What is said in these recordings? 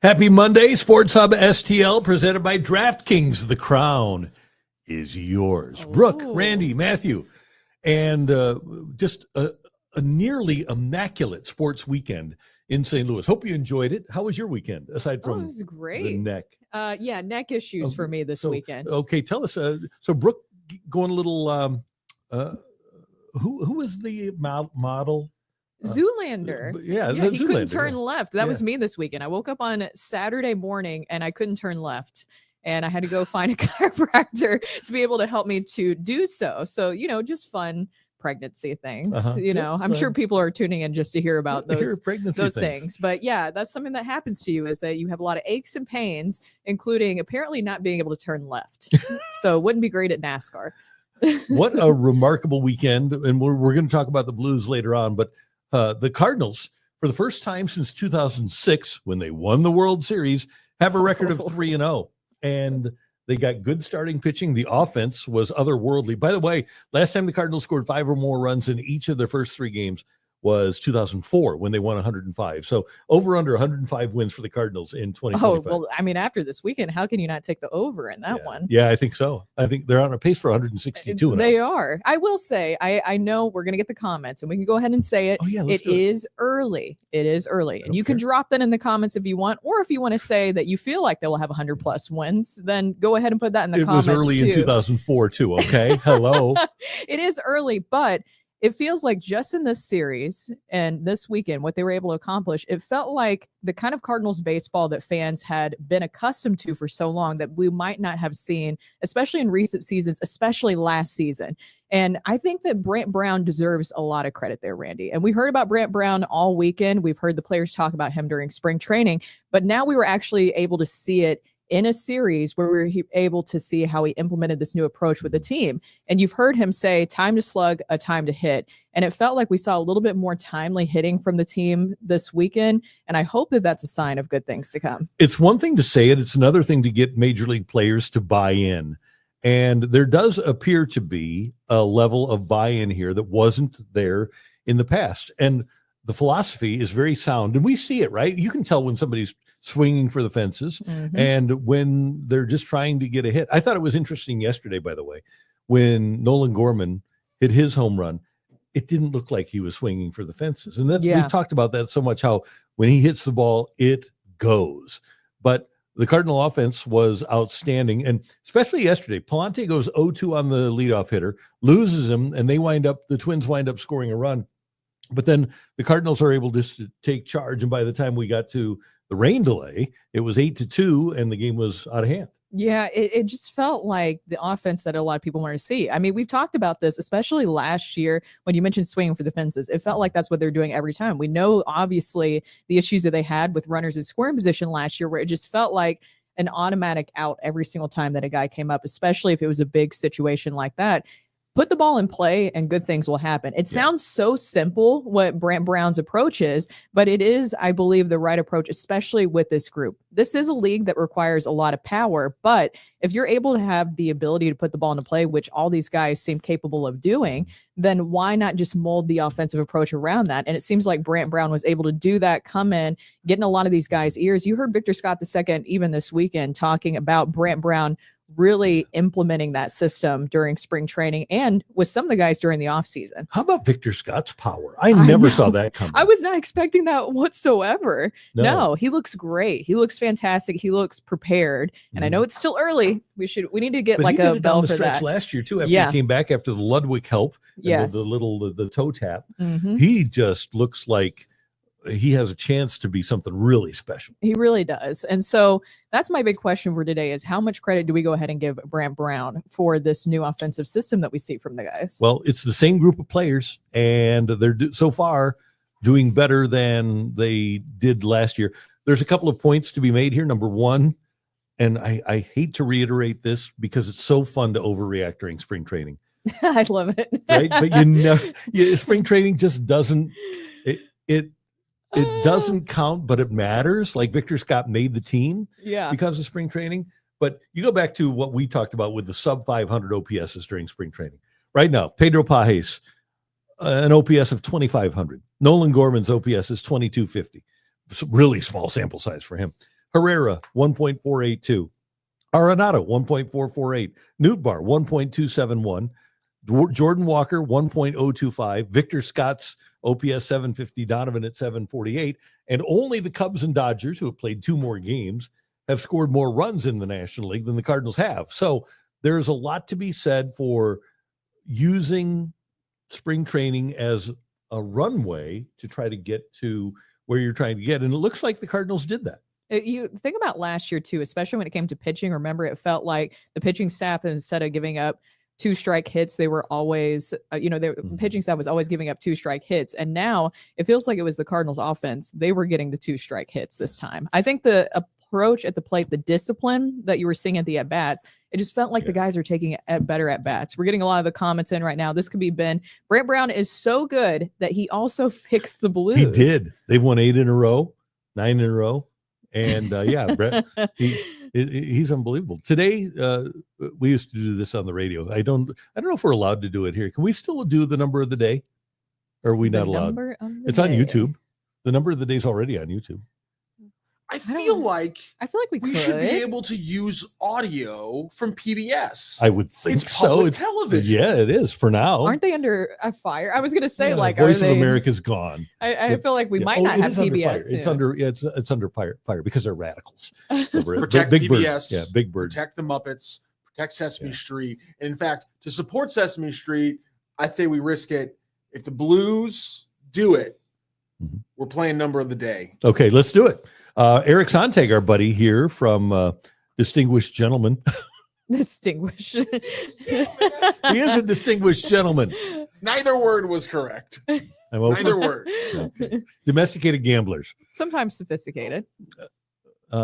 Happy Monday, Sports Hub STL, presented by DraftKings. The crown is yours. Brooke, Randy, Matthew, and just a nearly immaculate sports weekend in St. Louis. Hope you enjoyed it. How was your weekend, aside from it was great. the neck? Yeah, neck issues for me this weekend. Okay, tell us. So Brooke going a little, who was the model? Zoolander. He Zoolander, couldn't turn left. That was me this weekend. I woke up on Saturday morning and I couldn't turn left. And I had to go find a chiropractor to be able to help me to do so. So, just fun pregnancy things. I'm sure people are tuning in just to hear about those things. But yeah, that's something that happens to you, is that you have a lot of aches and pains, including apparently not being able to turn left. So it wouldn't be great at NASCAR. What a remarkable weekend. And we're going to talk about the Blues later on, but the Cardinals, for the first time since 2006, when they won the World Series, have a record of 3-0. And they got good starting pitching. The offense was otherworldly. By the way, last time the Cardinals scored 5 or more runs in each of their first 3 games was 2004, when they won 105. So over under 105 wins for the Cardinals in 2025. Oh, well, I mean, after this weekend, how can you not take the over in that one? Yeah, I think so. I think they're on a pace for 162. They are. I will say, I know we're going to get the comments, and we can go ahead and say it. Oh, yeah, it is early. It is early. And you can drop that in the comments if you want, or if you want to say that you feel like they will have 100+ wins, then go ahead and put that in the comments. It was early in 2004 too, okay? Hello. It is early, but it feels like just in this series and this weekend, what they were able to accomplish, it felt like the kind of Cardinals baseball that fans had been accustomed to for so long that we might not have seen, especially in recent seasons, especially last season. And I think that Brant Brown deserves a lot of credit there, Randy. And we heard about Brant Brown all weekend. We've heard the players talk about him during spring training, but now we were actually able to see it in a series where we were able to see how he implemented this new approach with the team. And you've heard him say, time to slug, a time to hit. And it felt like we saw a little bit more timely hitting from the team this weekend. And I hope that that's a sign of good things to come. It's one thing to say it. It's another thing to get major league players to buy in. And there does appear to be a level of buy-in here that wasn't there in the past. And the philosophy is very sound, and we see it, right? You can tell when somebody's swinging for the fences and when they're just trying to get a hit. I thought it was interesting yesterday, by the way, when Nolan Gorman hit his home run, it didn't look like he was swinging for the fences. And we talked about that so much, how when he hits the ball, it goes. But the Cardinal offense was outstanding, and especially yesterday, Palante goes 0-2 on the leadoff hitter, loses him, and the Twins wind up scoring a run. But then the Cardinals are able to take charge. And by the time we got to the rain delay, it was 8-2 and the game was out of hand. Yeah, it just felt like the offense that a lot of people wanted to see. I mean, we've talked about this, especially last year when you mentioned swinging for the fences. It felt like that's what they're doing every time. We know, obviously, the issues that they had with runners in scoring position last year, where it just felt like an automatic out every single time that a guy came up, especially if it was a big situation like that. Put the ball in play and good things will happen. It sounds so simple what Brant Brown's approach is, but it is, I believe, the right approach, especially with this group. This is a league that requires a lot of power, but if you're able to have the ability to put the ball into play, which all these guys seem capable of doing, then why not just mold the offensive approach around that? And it seems like Brant Brown was able to do that, come in, get in a lot of these guys' ears. You heard Victor Scott II, even this weekend, talking about Brant Brown really implementing that system during spring training and with some of the guys during the offseason. How about Victor Scott's power? I never saw that coming. I was not expecting that whatsoever. No, he looks great. He looks fantastic. He looks prepared. And I know it's still early. We need to get a bell for that. Last year too, after he came back after the Ludwig help, and the toe tap. He just looks like he has a chance to be something really special. He really does. And so that's my big question for today, is how much credit do we go ahead and give Brant Brown for this new offensive system that we see from the guys? Well, it's the same group of players, and they're so far doing better than they did last year. There's a couple of points to be made here. Number one, and I hate to reiterate this because it's so fun to overreact during spring training. I love it. Right? But spring training just doesn't, it doesn't count, but it matters. Like Victor Scott made the team because of spring training. But you go back to what we talked about with the sub 500 OPSs during spring training. Right now, Pedro Pajes, an OPS of 2,500. Nolan Gorman's OPS is 2,250. Really small sample size for him. Herrera, 1.482. Arenado, 1.448. Nootbaar, 1.271. Jordan Walker, 1.025. Victor Scott's OPS 750. Donovan at 748. And only the Cubs and Dodgers, who have played 2 more games, have scored more runs in the National League than the Cardinals have. So there's a lot to be said for using spring training as a runway to try to get to where you're trying to get. And it looks like the Cardinals did that. You think about last year, too, especially when it came to pitching. Remember, it felt like the pitching staff, instead of giving up 2-strike hits, they were always, the pitching staff was always giving up 2-strike hits. And now it feels like it was the Cardinals offense. They were getting the 2-strike hits this time. I think the approach at the plate, the discipline that you were seeing at the at-bats, it just felt like the guys are taking better at-bats. We're getting a lot of the comments in right now. This could be Ben. Brant Brown is so good that he also fixed the Blues. He did. They've won 8 in a row, 9 in a row. And Brett, he's unbelievable. Today, we used to do this on the radio. I don't know if we're allowed to do it here. Can we still do the number of the day? Or are we not allowed? It's on YouTube. The number of the day is already on YouTube. I feel like we should be able to use audio from PBS. I would think it's so. Public television. Yeah, it is for now. Aren't they under a fire? I was going to say, Voice of America's gone. I feel like we might not have PBS. It's under fire because they're radicals. Protect Big PBS. Bird. Big Bird. Protect the Muppets. Protect Sesame Street. And in fact, to support Sesame Street, I say we risk it. If the Blues do it, we're playing number of the day. Okay, let's do it. Eric Sontag, our buddy here from Distinguished Gentleman. Distinguished. He is a distinguished gentleman. Neither word was correct. Neither word. Okay. Domesticated gamblers. Sometimes sophisticated.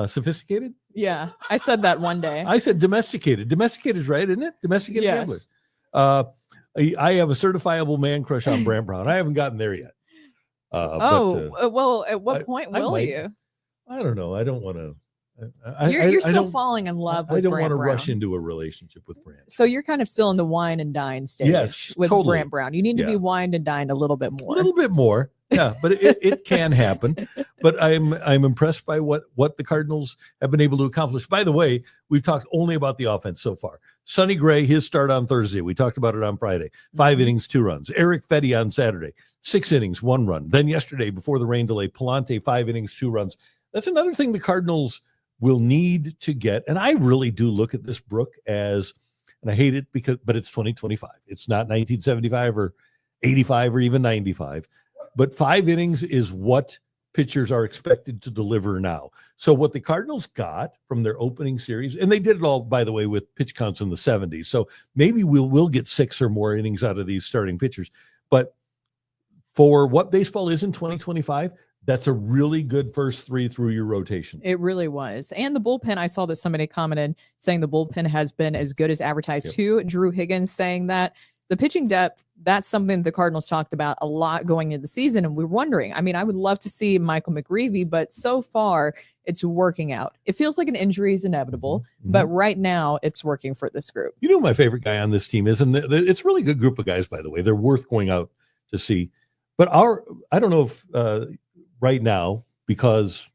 Sophisticated? Yeah, I said that one day. I said domesticated. Domesticated is right, isn't it? Domesticated gamblers. I have a certifiable man crush on Brant Brown. I haven't gotten there yet. Well, at what point will you? I don't know. I don't want to. You're still falling in love with Brant Brown. I don't want to rush into a relationship with Brant. So you're kind of still in the wine and dine stage with totally. Brant Brown. You need to be wined and dined a little bit more. A little bit more. Yeah, but it can happen. But I'm impressed by what the Cardinals have been able to accomplish. By the way, we've talked only about the offense so far. Sonny Gray, his start on Thursday. We talked about it on Friday. 5 innings, 2 runs. Eric Fetty on Saturday. 6 innings, 1 run. Then yesterday, before the rain delay, Palante, 5 innings, 2 runs. That's another thing the Cardinals will need to get. And I really do look at this, Brooke, as, and I hate it but it's 2025. It's not 1975 or 85 or even 95. But 5 innings is what pitchers are expected to deliver now. So what the Cardinals got from their opening series, and they did it all, by the way, with pitch counts in the 70s. So maybe we'll get 6 or more innings out of these starting pitchers. But for what baseball is in 2025, that's a really good first 3 through your rotation. It really was. And the bullpen, I saw that somebody commented saying the bullpen has been as good as advertised too. Drew Higgins saying that. The pitching depth, that's something the Cardinals talked about a lot going into the season. And we're wondering, I mean, I would love to see Michael McGreevy, but so far it's working out. It feels like an injury is inevitable, but right now it's working for this group. You know, my favorite guy on this team is, and it's a really good group of guys, by the way. They're worth going out to see. But I don't know if right now, because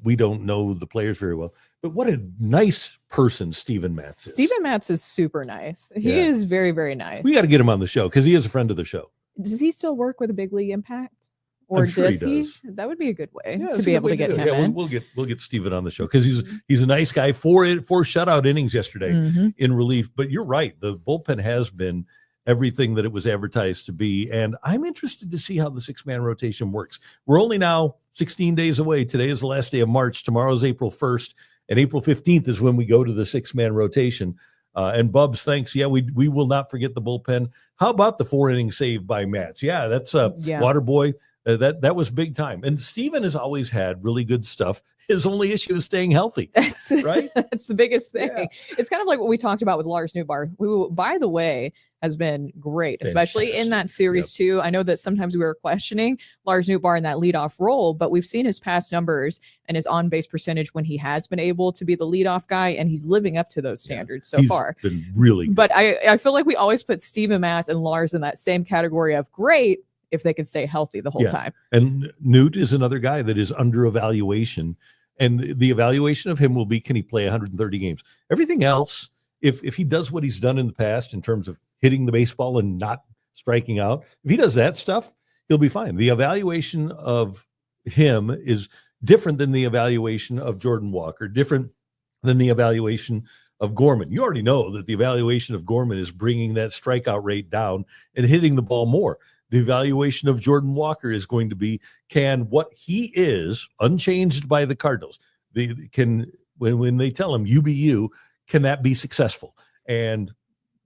we don't know the players very well, but what a nice person Steven Matz is. Steven Matz is super nice. He is very, very nice. We got to get him on the show because he is a friend of the show. Does he still work with a big league impact? Or does he? That would be a good way to be able to get him in. We'll get Steven on the show because he's a nice guy. 4 shutout innings yesterday in relief. But you're right. The bullpen has been everything that it was advertised to be. And I'm interested to see how the 6-man rotation works. We're only now 16 days away. Today is the last day of March. Tomorrow is April 1st. And April 15th is when we go to the 6-man rotation. And Bubs, thanks. Yeah, we will not forget the bullpen. How about the 4-inning save by Matz? Yeah, that's Water Boy. That was big time. And Steven has always had really good stuff. His only issue is staying healthy. That's right. That's the biggest thing. Yeah. It's kind of like what we talked about with Lars Nootbaar, who, by the way, has been great, especially in that series too. I know that sometimes we were questioning Lars Nootbaar in that leadoff role, but we've seen his past numbers and his on-base percentage when he has been able to be the leadoff guy, and he's living up to those standards so far. Been really good. But I feel like we always put Steven Matz and Lars in that same category of great if they can stay healthy the whole time. And Newt is another guy that is under evaluation. And the evaluation of him will be, can he play 130 games? Everything else, if he does what he's done in the past in terms of hitting the baseball and not striking out, if he does that stuff, he'll be fine. The evaluation of him is different than the evaluation of Jordan Walker, different than the evaluation of Gorman. You already know that the evaluation of Gorman is bringing that strikeout rate down and hitting the ball more. The evaluation of Jordan Walker is going to be, can what he is, unchanged by the Cardinals, when they tell him you be you, can that be successful? And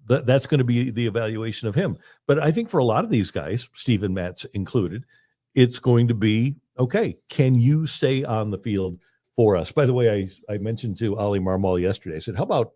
that's going to be the evaluation of him. But I think for a lot of these guys, Steven Matz included, it's going to be, okay, can you stay on the field for us? By the way, I mentioned to Ali Marmol yesterday, I said, how about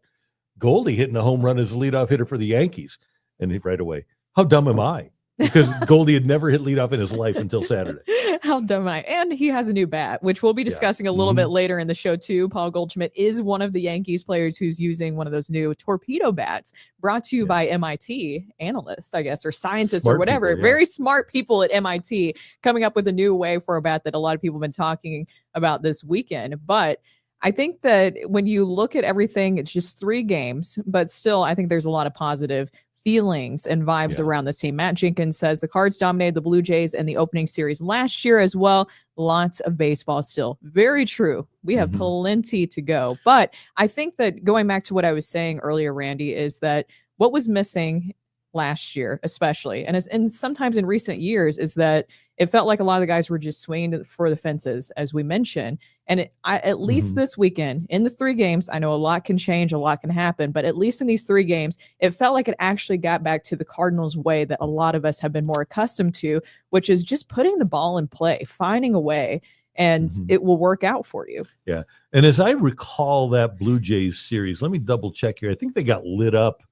Goldie hitting a home run as a leadoff hitter for the Yankees? And he right away, how dumb am I? Because Goldie had never hit leadoff in his life until Saturday. How dumb am I? And he has a new bat, which we'll be discussing a little bit later in the show too. Paul Goldschmidt is one of the Yankees players who's using one of those new torpedo bats brought to you by MIT analysts, I guess, or scientists smart or whatever. People, very smart people at MIT coming up with a new way for a bat that a lot of people have been talking about this weekend. But I think that when you look at everything, it's just 3 games, but still, I think there's a lot of positive feelings and vibes around this team. Matt Jenkins says the Cards dominated the Blue Jays in the opening series last year as well. Lots of baseball still. Very true. We have plenty to go. But I think that going back to what I was saying earlier, Randy, is that what was missing last year, especially, and sometimes in recent years, is that it felt like a lot of the guys were just swinging for the fences, as we mentioned. And at least this weekend, in the 3 games, I know a lot can change, a lot can happen, but at least in these 3 games, it felt like it actually got back to the Cardinals way that a lot of us have been more accustomed to, which is just putting the ball in play, finding a way, and it will work out for you. Yeah. And as I recall that Blue Jays series, let me double check here. I think they got lit up.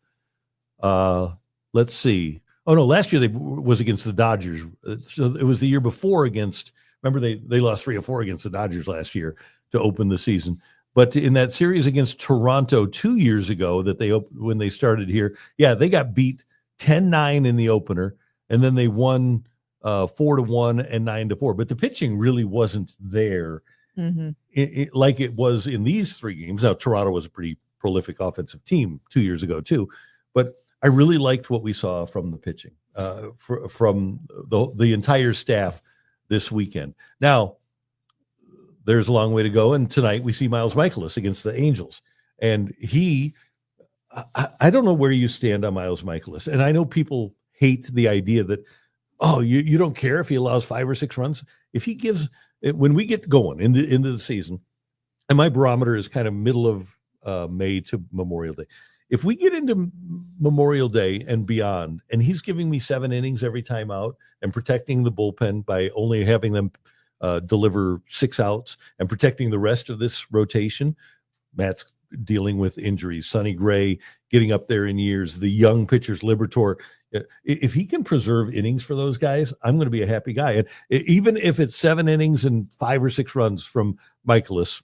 Let's see. Oh, no, last year was against the Dodgers. So it was the year before against, remember they lost 3 or 4 against the Dodgers last year to open the season. But in that series against Toronto 2 years ago when they started here, they got beat 10-9 in the opener, and then they won 4-1 and 9-4. But the pitching really wasn't there like it was in these 3 games. Now, Toronto was a pretty prolific offensive team 2 years ago too, but I really liked what we saw from the pitching, from the entire staff this weekend. Now, there's a long way to go, and tonight we see Miles Mikolas against the Angels. And I don't know where you stand on Miles Mikolas, and I know people hate the idea that, you don't care if he allows 5 or 6 runs. If he gives, when we get going into the season, and my barometer is kind of middle of May to Memorial Day, if we get into Memorial Day and beyond, and he's giving me 7 innings every time out and protecting the bullpen by only having them deliver 6 outs and protecting the rest of this rotation, Matt's dealing with injuries, Sonny Gray getting up there in years, the young pitchers, Liberatore. If he can preserve innings for those guys, I'm going to be a happy guy. And even if it's 7 innings and 5 or 6 runs from Mikolas,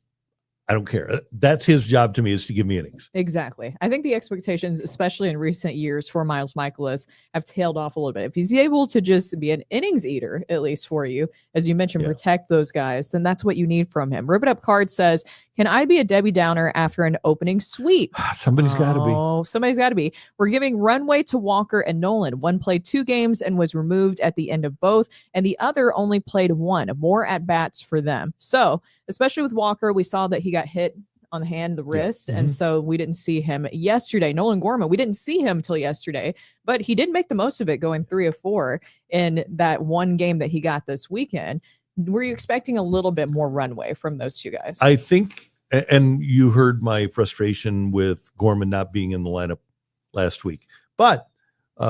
I don't care. That's his job to me, is to give me innings. Exactly. I think the expectations, especially in recent years for Miles Mikolas, have tailed off a little bit. If he's able to just be an innings eater, at least for you, as you mentioned, protect those guys, then that's what you need from him. Rip It Up Card says, can I be a Debbie Downer after an opening sweep? Somebody's got to be. Oh, somebody's got to be. We're giving runway to Walker and Nolan. One played 2 games and was removed at the end of both, and the other only played 1. More at-bats for them. So, especially with Walker, we saw that he got hit on the hand, the wrist, and so we didn't see him yesterday. Nolan Gorman, we didn't see him till yesterday, but he did make the most of it, going 3 of 4 in that one game that he got this weekend. Were you expecting a little bit more runway from those 2 guys? I think, and you heard my frustration with Gorman not being in the lineup last week, but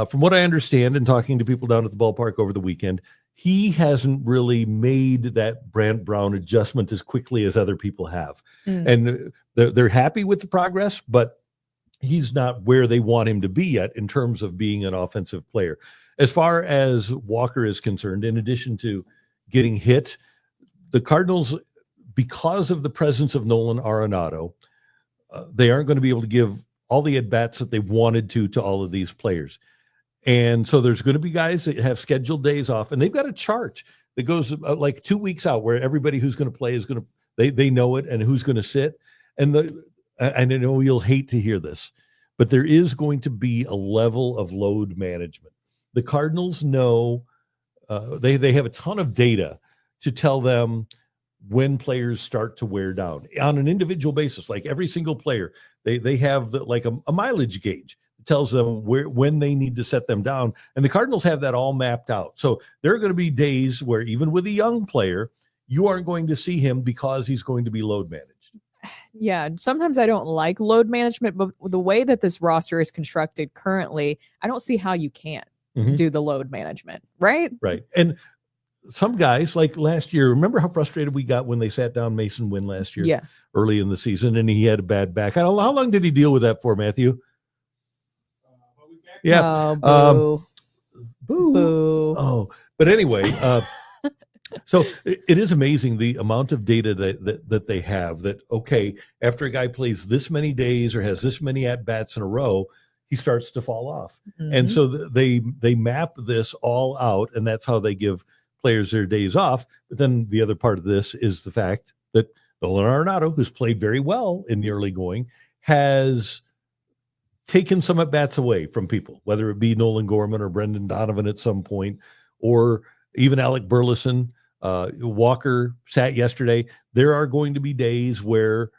from what I understand and talking to people down at the ballpark over the weekend, he hasn't really made that Brant Brown adjustment as quickly as other people have. And they're happy with the progress, but he's not where they want him to be yet in terms of being an offensive player. As far as Walker is concerned, in addition to getting hit, the Cardinals, because of the presence of Nolan Arenado, they aren't going to be able to give all the at-bats that they wanted to all of these players. And so there's going to be guys that have scheduled days off, and they've got a chart that goes like 2 weeks out where everybody who's going to play is going to They know it and who's going to sit. And I know you'll hate to hear this, but there is going to be a level of load management. The Cardinals know they have a ton of data to tell them when players start to wear down on an individual basis. Like every single player, they have a mileage gauge that tells them when they need to set them down. And the Cardinals have that all mapped out. So there are going to be days where even with a young player, you aren't going to see him because he's going to be load managed. Yeah, sometimes I don't like load management, but the way that this roster is constructed currently, I don't see how you can't do the load management, right? Right. And some guys, like last year, remember how frustrated we got when they sat down Mason Wynn last year? Yes. Early in the season, and he had a bad back. How long did he deal with that for, Matthew? Yeah. Oh, Boo. boo. Oh, but anyway, so it is amazing the amount of data that they have that, okay, after a guy plays this many days or has this many at-bats in a row, he starts to fall off. And so they map this all out, and that's how they give players their days off. But then the other part of this is the fact that Nolan Arenado, who's played very well in the early going, has taken some at-bats away from people, whether it be Nolan Gorman or Brendan Donovan at some point, or even Alec Burleson. Walker sat yesterday. There are going to be days where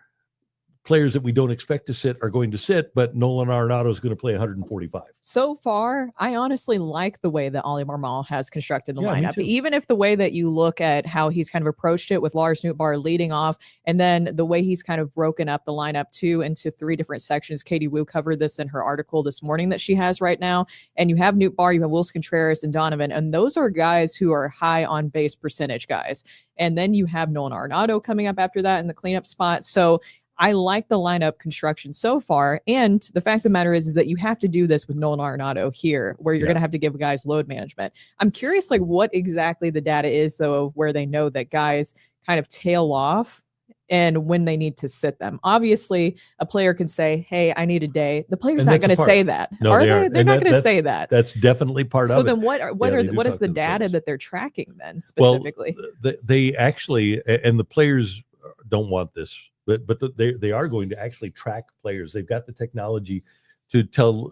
players that we don't expect to sit are going to sit, but Nolan Arenado is going to play 145. So far, I honestly like the way that Ollie Marmol has constructed the Yeah, me lineup. too. Even if the way that you look at how he's kind of approached it with Lars Nootbaar leading off, and then the way he's kind of broken up the lineup into 3 different sections. Katie Wu covered this in her article this morning that she has right now. And you have Nootbaar, you have Wilson Contreras and Donovan, and those are guys who are high on base percentage guys. And then you have Nolan Arenado coming up after that in the cleanup spot. So I like the lineup construction so far. And the fact of the matter is that you have to do this with Nolan Arenado here, where you're going to have to give guys load management. I'm curious, like, what exactly the data is, though, of where they know that guys kind of tail off and when they need to sit them. Obviously, a player can say, hey, I need a day. The player's not going to say that. No, are they they? aren't. They're And not going to that's- say that. That's definitely part of So it. then what is the data players. that they're tracking then specifically? Well, they actually, and the players don't want this, but they are going to actually track players. They've got the technology to tell,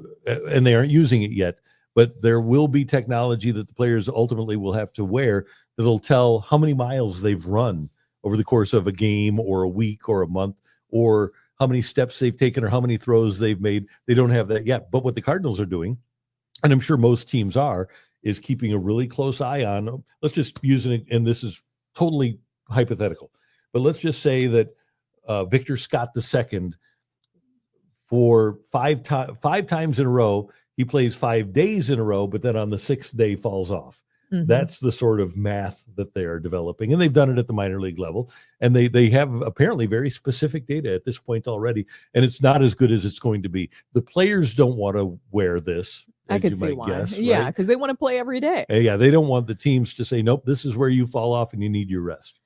and they aren't using it yet, but there will be technology that the players ultimately will have to wear that'll tell how many miles they've run over the course of a game or a week or a month, or how many steps they've taken or how many throws they've made. They don't have that yet. But what the Cardinals are doing, and I'm sure most teams are, is keeping a really close eye on, let's just use it, and this is totally hypothetical, but let's just say that Victor Scott II, for five times in a row, he plays 5 days in a row, but then on the 6th day falls off. That's the sort of math that they are developing, and they've done it at the minor league level, and they have apparently very specific data at this point already, and it's not as good as it's going to be. The players don't want to wear this. I could see why. Yeah, because they want to play every day. Yeah, they don't want the teams to say, nope, this is where you fall off and you need your rest.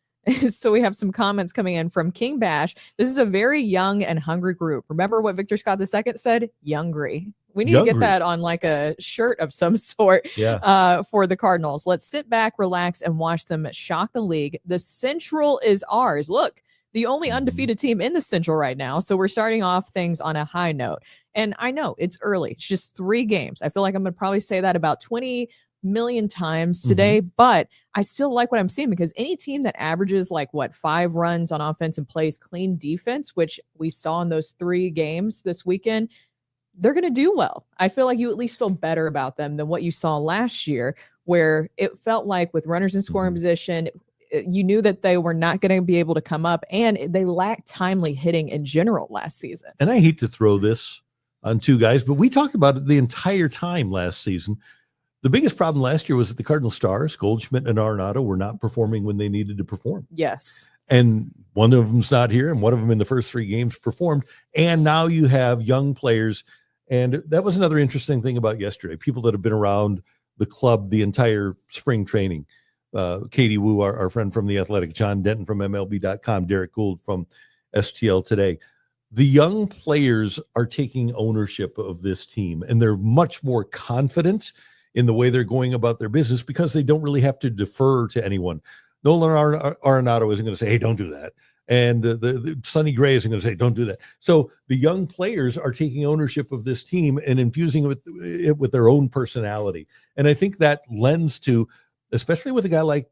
So we have some comments coming in from King Bash. This is a very young and hungry group. Remember what Victor Scott II said? Youngry. We need to get that on like a shirt of some sort for the Cardinals. Let's sit back, relax, and watch them shock the league. The Central is ours. Look, the only undefeated team in the Central right now. So we're starting off things on a high note. And I know it's early. It's just 3 games. I feel like I'm going to probably say that about 20 million times today, but I still like what I'm seeing, because any team that averages 5 runs on offense and plays clean defense, which we saw in those 3 games this weekend, they're going to do well. I feel like you at least feel better about them than what you saw last year, where it felt like with runners in scoring position, you knew that they were not going to be able to come up, and they lacked timely hitting in general last season. And I hate to throw this on 2 guys, but we talked about it the entire time last season. The biggest problem last year was that the Cardinal Stars, Goldschmidt and Arenado, were not performing when they needed to perform. Yes. And one of them's not here, and one of them in the first 3 games performed. And now you have young players. And that was another interesting thing about yesterday. People that have been around the club the entire spring training. Katie Wu, our friend from The Athletic, John Denton from MLB.com, Derek Gould from STL Today. The young players are taking ownership of this team, and they're much more confident in the way they're going about their business because they don't really have to defer to anyone. Nolan Arenado isn't going to say, hey, don't do that. And the Sonny Gray isn't going to say, don't do that. So the young players are taking ownership of this team and infusing it with their own personality. And I think that lends to, especially with a guy like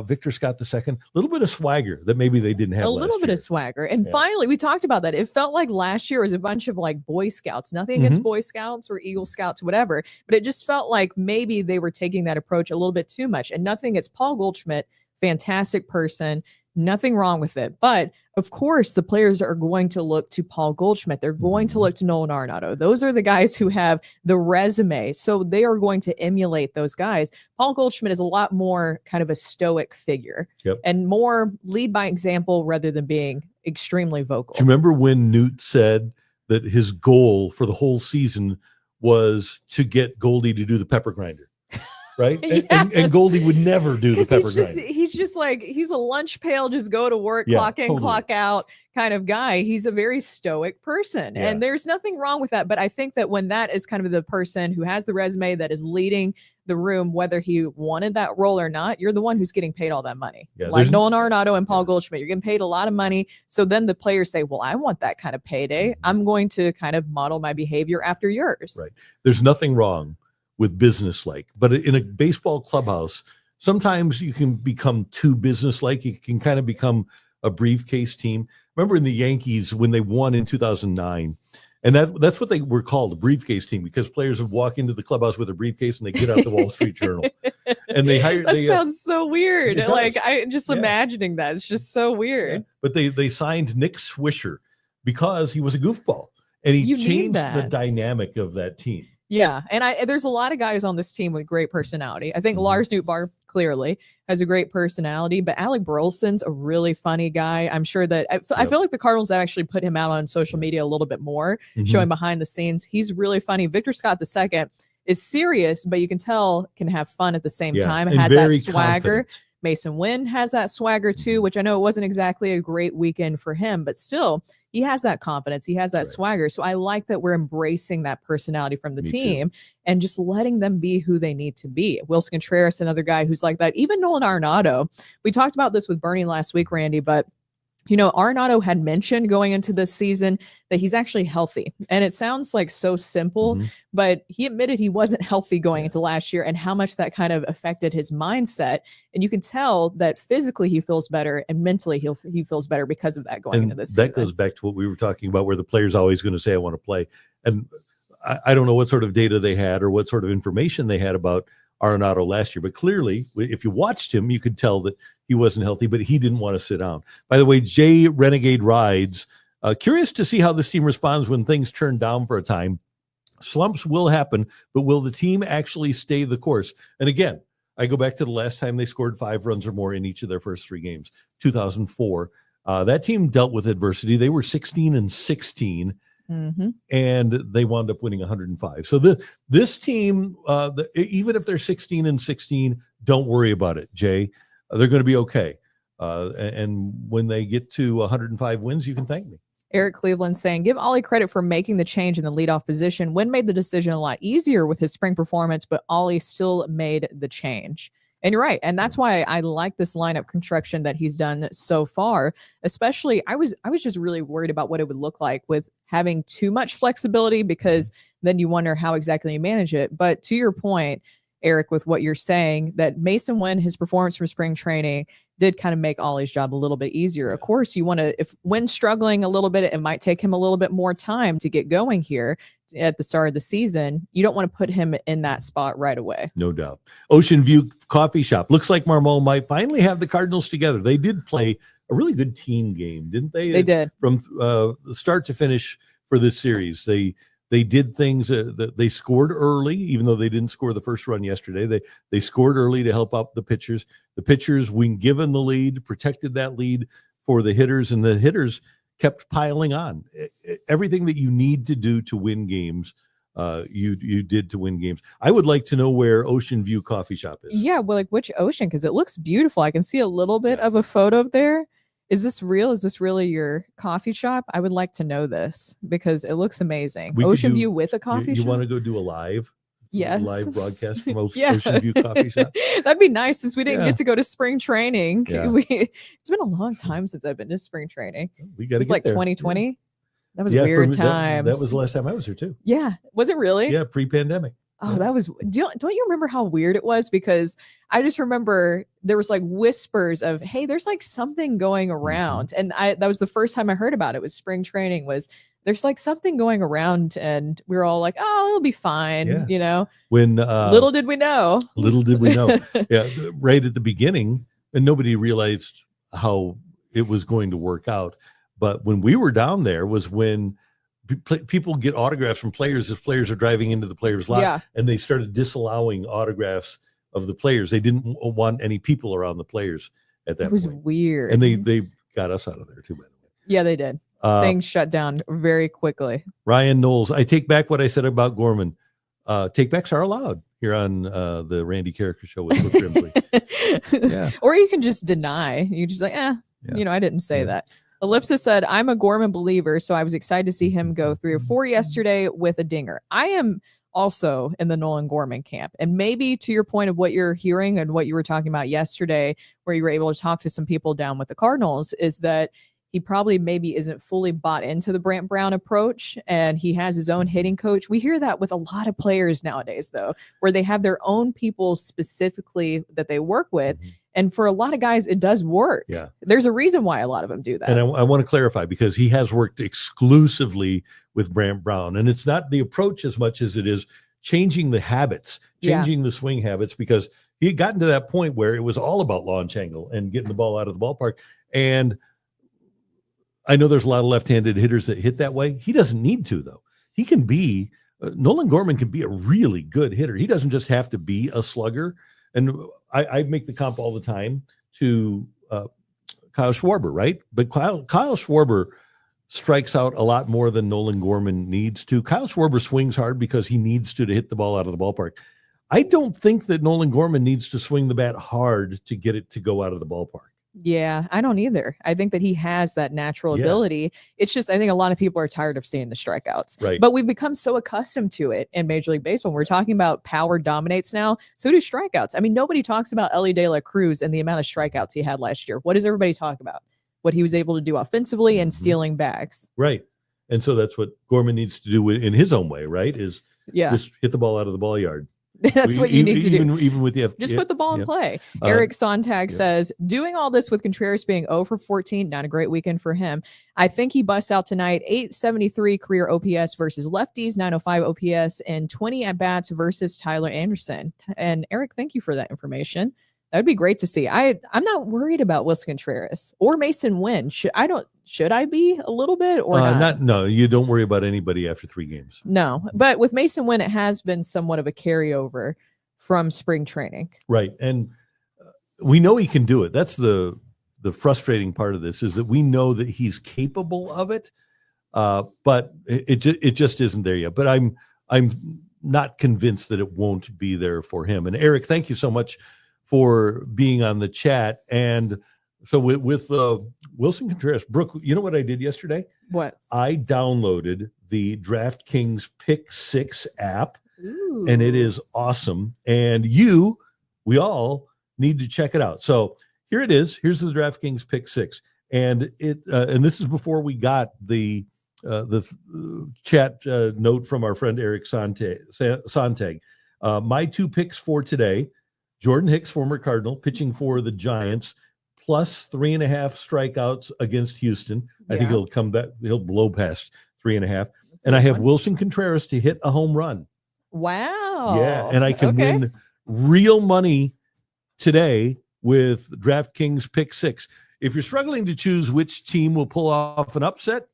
Victor Scott II, a little bit of swagger that maybe they didn't have a last little bit year. of swagger. And finally, we talked about that. It felt like last year was a bunch of like Boy Scouts, nothing against Boy Scouts or Eagle Scouts, whatever, but it just felt like maybe they were taking that approach a little bit too much. And nothing against Paul Goldschmidt, fantastic person, nothing wrong with it. But of course, the players are going to look to Paul Goldschmidt. They're going to look to Nolan Arenado. Those are the guys who have the resume. So they are going to emulate those guys. Paul Goldschmidt is a lot more kind of a stoic figure and more lead by example rather than being extremely vocal. Do you remember when Newt said that his goal for the whole season was to get Goldie to do the pepper grinder? Right. And Goldie would never do the pepper grinder. He's just like, he's a lunch pail, just go to work, clock in, clock out kind of guy. He's a very stoic person and there's nothing wrong with that. But I think that when that is kind of the person who has the resume that is leading the room, whether he wanted that role or not, you're the one who's getting paid all that money. Like Nolan Arenado and Paul Goldschmidt, you're getting paid a lot of money. So then the players say, well, I want that kind of payday. I'm going to kind of model my behavior after yours. Right. There's nothing wrong with business-like, but in a baseball clubhouse, sometimes you can become too business-like. You can kind of become a briefcase team. Remember in the Yankees when they won in 2009, and that's what they were called, a briefcase team, because players would walk into the clubhouse with a briefcase and they get out the Wall Street Journal, and they hired. That sounds so weird. Like I just imagining that it's just so weird. But they signed Nick Swisher because he was a goofball, and he changed the dynamic of that team. Yeah, and there's a lot of guys on this team with great personality. I think Lars Nootbaar clearly has a great personality, but Alec Burleson's a really funny guy. I'm sure that I feel like the Cardinals have actually put him out on social media a little bit more, showing behind the scenes. He's really funny. Victor Scott II is serious, but you can tell can have fun at the same time. Has that swagger. Confident. Mason Wynn has that swagger too, which I know it wasn't exactly a great weekend for him, but still he has that confidence. He has that swagger. So I like that we're embracing that personality from the team and just letting them be who they need to be. Wilson Contreras, another guy who's like that. Even Nolan Arenado. We talked about this with Bernie last week, Randy, but you know, Arenado had mentioned going into this season that he's actually healthy. And it sounds like so simple, but he admitted he wasn't healthy going into last year and how much that kind of affected his mindset. And you can tell that physically he feels better and mentally he feels better because of that going into this season. That goes back to what we were talking about, where the player's always going to say, I want to play. And I don't know what sort of data they had or what sort of information they had about Arenado last year, but clearly if you watched him, you could tell that he wasn't healthy, but he didn't want to sit down. By the way, Jay Renegade Rides, curious to see how this team responds when things turn down for a time. Slumps will happen, but will the team actually stay the course? And again, I go back to the last time they scored 5 runs or more in each of their first 3 games, 2004. That team dealt with adversity. They were 16-16. And they wound up winning 105. So this team, even if they're 16-16, don't worry about it, Jay. They're going to be okay. And when they get to 105 wins, you can thank me. Eric Cleveland saying, give Ollie credit for making the change in the leadoff position. Wynn made the decision a lot easier with his spring performance, but Ollie still made the change. And you're right. And that's why I like this lineup construction that he's done so far. Especially, I was just really worried about what it would look like with having too much flexibility, because then you wonder how exactly you manage it. But to your point, Eric, with what you're saying, that Mason Wynn, his performance from spring training did kind of make Ollie's job a little bit easier. Of course, you want to, if Wynn's struggling a little bit, it might take him a little bit more time to get going here at the start of the season. You don't want to put him in that spot right away. No doubt. Ocean View Coffee Shop. Looks like Marmol might finally have the Cardinals together. They did play a really good team game, didn't they? They did. From start to finish for this series. They did things that they scored early, even though they didn't score the first run yesterday. They scored early to help out the pitchers. The pitchers, when given the lead, protected that lead for the hitters, and the hitters kept piling on. Everything that you need to do to win games, you did to win games. I would like to know where Ocean View Coffee Shop is. Yeah, well, like which ocean? Because it looks beautiful. I can see a little bit of a photo there. Is this real? Is this really your coffee shop? I would like to know this because it looks amazing. Ocean View with a coffee shop? You want to go do a live? Yes. live broadcast from Yeah. Ocean View Coffee Shop. That'd be nice since we didn't Yeah. get to go to spring training. Yeah. It's been a long time since I've been to spring training. We It got to was get like there. 2020. Yeah. That was Yeah, for weird me, times. that was the last time I was here too. Yeah. Was it really? Yeah, pre-pandemic. Oh, Yeah. that was. Don't you remember how weird it was? Because I just remember there was like whispers of, hey, there's like something going around, and that was the first time I heard about it. Was spring training was there's like something going around, and we were all like, oh, it'll be fine, Yeah. you know. When Little did we know. Little did we know. Yeah, right at the beginning, and nobody realized how it was going to work out. But when we were down there was when people get autographs from players as players are driving into the players' lot, Yeah. and they started disallowing autographs of the players. They didn't want any people around the players at that It was point. weird. And they got us out of there too, by the way. Yeah, they did. Things shut down very quickly. Ryan Knowles, I take back what I said about Gorman. Takebacks are allowed here on the Randy Karraker Show with Brooke Grimsley. Yeah. Or you can just deny. You just like, you know, I didn't say that. Ellipsis said, I'm a Gorman believer, so I was excited to see him go 3 or 4 yesterday with a dinger. I am also in the Nolan Gorman camp. And maybe to your point of what you're hearing and what you were talking about yesterday, where you were able to talk to some people down with the Cardinals, is that he probably maybe isn't fully bought into the Brant Brown approach, and he has his own hitting coach. We hear that with a lot of players nowadays, though, where they have their own people specifically that they work with. Mm-hmm. And for a lot of guys, it does work. Yeah. There's a reason why a lot of them do that. And I want to clarify, because he has worked exclusively with Brant Brown. And it's not the approach as much as it is changing the habits, changing the swing habits, because he had gotten to that point where it was all about launch angle and getting the ball out of the ballpark. And I know there's a lot of left-handed hitters that hit that way. He doesn't need to, though. He can be, Nolan Gorman can be a really good hitter. He doesn't just have to be a slugger. And I make the comp all the time to Kyle Schwarber, right? But Kyle Schwarber strikes out a lot more than Nolan Gorman needs to. Kyle Schwarber swings hard because he needs to hit the ball out of the ballpark. I don't think that Nolan Gorman needs to swing the bat hard to get it to go out of the ballpark. Yeah, I don't either. I think that he has that natural ability. It's just, I think a lot of people are tired of seeing the strikeouts. Right. But we've become so accustomed to it in Major League Baseball. We're talking about power dominates now. So do strikeouts. I mean, nobody talks about Elly De La Cruz and the amount of strikeouts he had last year. What does everybody talk about? What he was able to do offensively and stealing bags. Right. And so that's what Gorman needs to do in his own way, right? Is just hit the ball out of the ball yard. That's what you need to do. Even with the just put the ball in play. Eric Sontag says, doing all this with Contreras being 0 for 14, not a great weekend for him. I think he busts out tonight. 873 career OPS versus lefties, 905 OPS, and 20 at-bats versus Tyler Anderson. And Eric, thank you for that information. That would be great to see. I'm not worried about Wilson Contreras or Mason Wynn. Should I be a little bit or not? No, you don't worry about anybody after 3 games. No, but with Mason Wynn, it has been somewhat of a carryover from spring training. Right. And we know he can do it. That's the frustrating part of this, is that we know that he's capable of it, but it just isn't there yet. But I'm not convinced that it won't be there for him. And Eric, thank you so much for being on the chat. And so with Wilson Contreras, Brooke, you know what I did yesterday? What? I downloaded the DraftKings Pick 6 app. Ooh. And it is awesome. And we all need to check it out. So here it is. Here's the DraftKings Pick 6. And and this is before we got the chat note from our friend Eric Sontag. My 2 picks for today: Jordan Hicks, former Cardinal, pitching for the Giants, plus 3.5 strikeouts against Houston. I think he'll come back. He'll blow past 3.5. And I have Wilson Contreras to hit a home run. Wow. Yeah. And I can win real money today with DraftKings Pick 6. If you're struggling to choose which team will pull off an upset,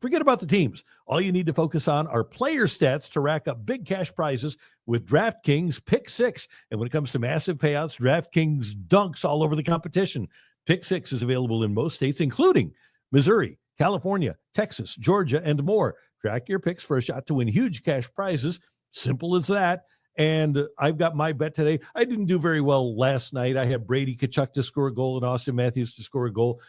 forget about the teams. All you need to focus on are player stats to rack up big cash prizes with DraftKings Pick 6. And when it comes to massive payouts, DraftKings dunks all over the competition. Pick 6 is available in most states, including Missouri, California, Texas, Georgia, and more. Track your picks for a shot to win huge cash prizes. Simple as that. And I've got my bet today. I didn't do very well last night. I had Brady Tkachuk to score a goal and Austin Matthews to score a goal.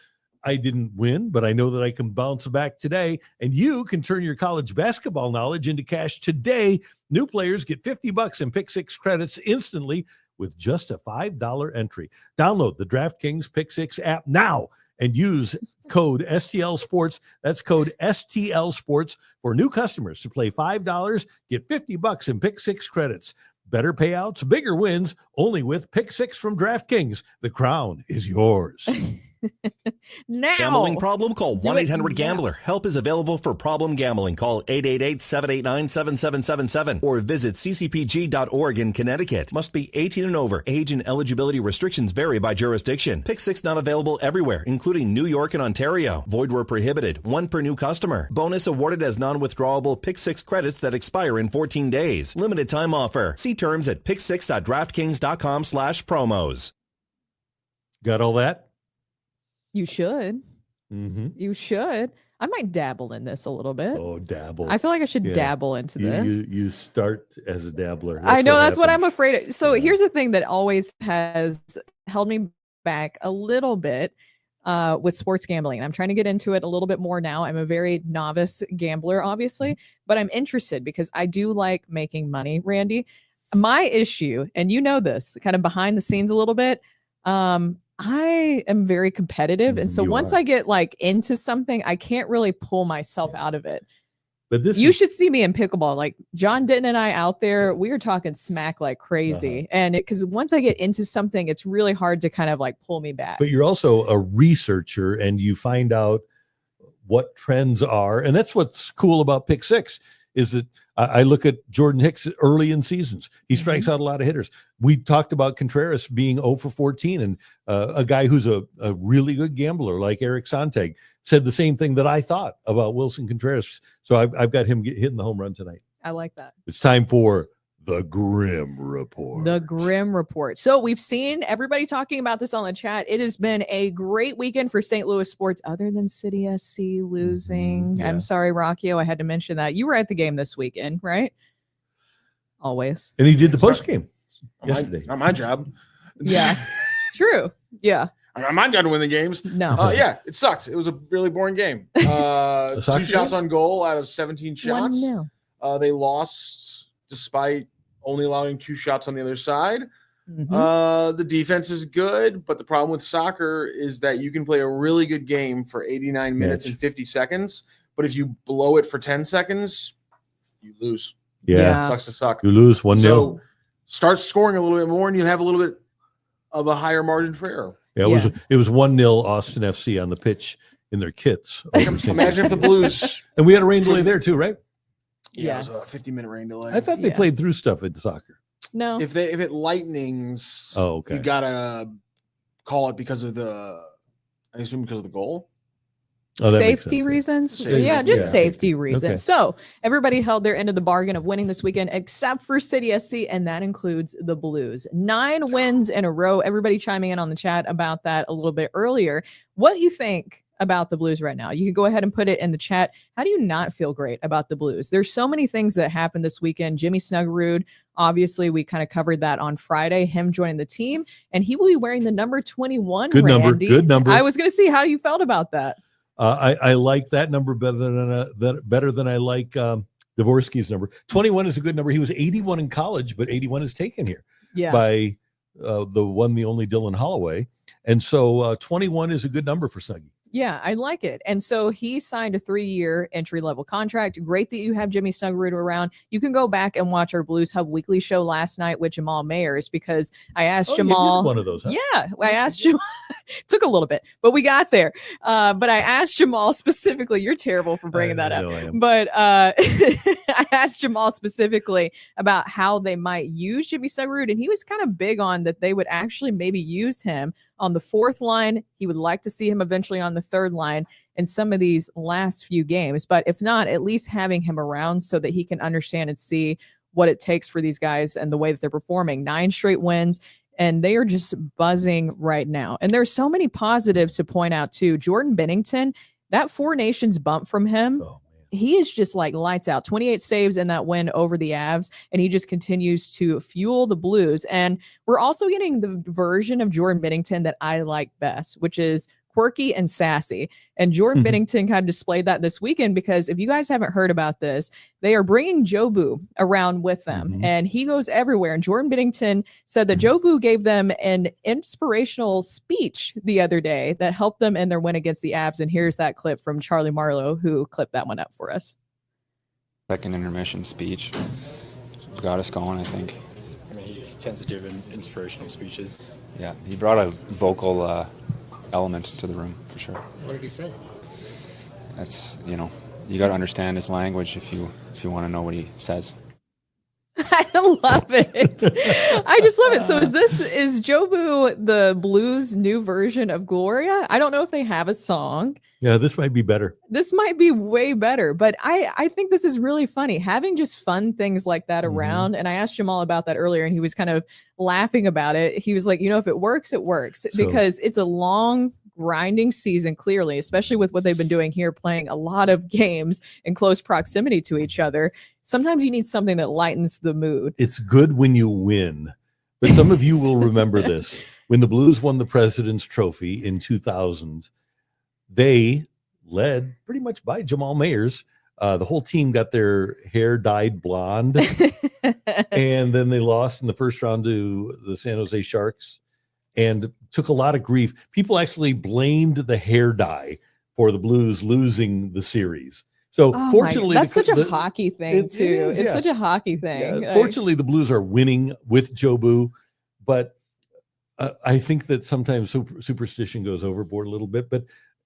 I didn't win, but I know that I can bounce back today. And you can turn your college basketball knowledge into cash today. New players get $50 in Pick Six credits instantly with just a $5 entry. Download the DraftKings Pick Six app now and use code STL Sports. That's code STL Sports for new customers to play $5, get $50 in Pick Six credits. Better payouts, bigger wins, only with Pick Six from DraftKings. The crown is yours. Now, Gambling problem? Call Do it 1-800-GAMBLER. now. Help is available for problem gambling. Call 888-789-7777 or visit ccpg.org in Connecticut. Must be 18 and over. Age and eligibility restrictions vary by jurisdiction. Pick Six not available everywhere, including New York and Ontario. Void where prohibited. One per new customer. Bonus awarded as non-withdrawable Pick Six credits that expire in 14 days. Limited time offer. See terms at picksix.draftkings.com/promos. Got all that? you should. Mm-hmm. You should. I might dabble in this a little bit. Oh, dabble. I feel like I should Yeah. dabble into this. You start as a dabbler. I know that's what I'm happens. afraid of. So Yeah. here's the thing that always has held me back a little bit with sports gambling. I'm trying to get into it a little bit more now. I'm a very novice gambler, obviously, but I'm interested because I do like making money, Randy. My issue, and you know this, kind of behind the scenes a little bit, I am very competitive. And so You once are. I get like into something, I can't really pull myself out of it. But this You is, should see me in pickleball. Like John Denton and I out there, we were talking smack like crazy. And because once I get into something, it's really hard to kind of like pull me back. but you're also a researcher and you find out what trends are. And that's what's cool about Pick Six is that I look at Jordan Hicks early in seasons. He strikes out a lot of hitters. We talked about Contreras being 0 for 14 and a guy who's a really good gambler like Eric Sontag said the same thing that I thought about Wilson Contreras. So I've got him hitting the home run tonight. I like that. It's time for the Grim Report. The Grim Report. So we've seen everybody talking about this on the chat. It has been a great weekend for St. Louis sports, other than City SC losing. Yeah. I'm sorry, Rockio. I had to mention that. You were at the game this weekend, right? Always. And he did the Sorry. post game yesterday. Not my job. Yeah. True. Yeah. Not my job to win the games. No. Yeah, it sucks. It was a really boring game. soccer 2 shots game? on goal out of 17 shots. 1-0. They lost despite only allowing 2 shots on the other side. Mhm. The defense is good, but the problem with soccer is that you can play a really good game for 89 minutes Mitch. and 50 seconds, but if you blow it for 10 seconds, you lose. Yeah. Sucks to suck. You lose 1-0. So start scoring a little bit more, and you have a little bit of a higher margin for error. Yeah, Yes. it was 1-0 Austin FC on the pitch in their kits. over St. Imagine if the Blues. And we had a rain delay there too, right? Yeah, it was Yes. a 50-minute rain delay. I thought they Yeah. played through stuff in soccer. No. If it lightnings, Oh, okay. you gotta call it because of the. I assume because of the goal. Oh, that makes Safety sense, yeah. reasons. Safety Yeah, reasons, just yeah. safety reasons. Okay. So everybody held their end of the bargain of winning this weekend, except for City SC, and that includes the Blues. 9 wins in a row. Everybody chiming in on the chat about that a little bit earlier. What do you think about the Blues right now? You can go ahead and put it in the chat. How do you not feel great about the Blues? There's so many things that happened this weekend. Jimmy Snuggerud, obviously, we kind of covered that on Friday, him joining the team, and he will be wearing the number 21. Good number. Randy. Good number. I was going to see how you felt about that. I like that number better than I like Dvorsky's number. 21 is a good number. He was 81 in college, but 81 is taken here Yeah. by the only Dylan Holloway. And so 21 is a good number for Snuggy. Yeah, I like it. And so he signed a 3-year entry-level contract. Great that you have Jimmy Snuggerud around. You can go back and watch our Blues Hub weekly show last night with Jamal Mayers, because I asked Oh, you did Jamal. one of those, huh? Yeah, I asked Jamal. Took a little bit, but we got there. But I asked Jamal specifically. You're terrible for bringing that I up. know I am. But I asked Jamal specifically about how they might use Jimmy Snuggerud, and he was kind of big on that they would actually maybe use him on the 4th line. He would like to see him eventually on the 3rd line in some of these last few games. But if not, at least having him around so that he can understand and see what it takes for these guys and the way that they're performing. 9 straight wins, and they are just buzzing right now. And there's so many positives to point out too. Jordan Bennington, that 4 Nations bump from him, Oh, man. he is just like lights out. 28 saves in that win over the Avs, and he just continues to fuel the Blues. And we're also getting the version of Jordan Bennington that I like best, which is quirky and sassy. And Jordan Binnington kind of displayed that this weekend, because if you guys haven't heard about this, they are bringing Jobu around with them and he goes everywhere. And Jordan Binnington said that Jobu gave them an inspirational speech the other day that helped them in their win against the Avs. And here's that clip from Charlie Marlowe, who clipped that one up for us. Second intermission speech got us going, I think. I mean, he tends to give inspirational speeches. Yeah, he brought a vocal element to the room for sure. What did he say? That's, you got to understand his language if you want to know what he says. I love it. I just love it. So is Jobu the Blues' new version of Gloria? I don't know if they have a song. Yeah, this might be better. This might be way better, but I think this is really funny. Having just fun things like that around. And I asked Jamal about that earlier and he was kind of laughing about it. He was like, if it works, it works, because it's a long grinding season, clearly, especially with what they've been doing here, playing a lot of games in close proximity to each other. Sometimes you need something that lightens the mood. It's good when you win, but some of you will remember this. When the Blues won the President's Trophy in 2000, they led pretty much by Jamal Mayers. The whole team got their hair dyed blonde, and then they lost in the first round to the San Jose Sharks and took a lot of grief. People actually blamed the hair dye for the Blues losing the series. So fortunately, that's such a hockey thing too. It's such a hockey thing. Yeah. Fortunately, the Blues are winning with Jobu, but I think that sometimes superstition goes overboard a little bit. But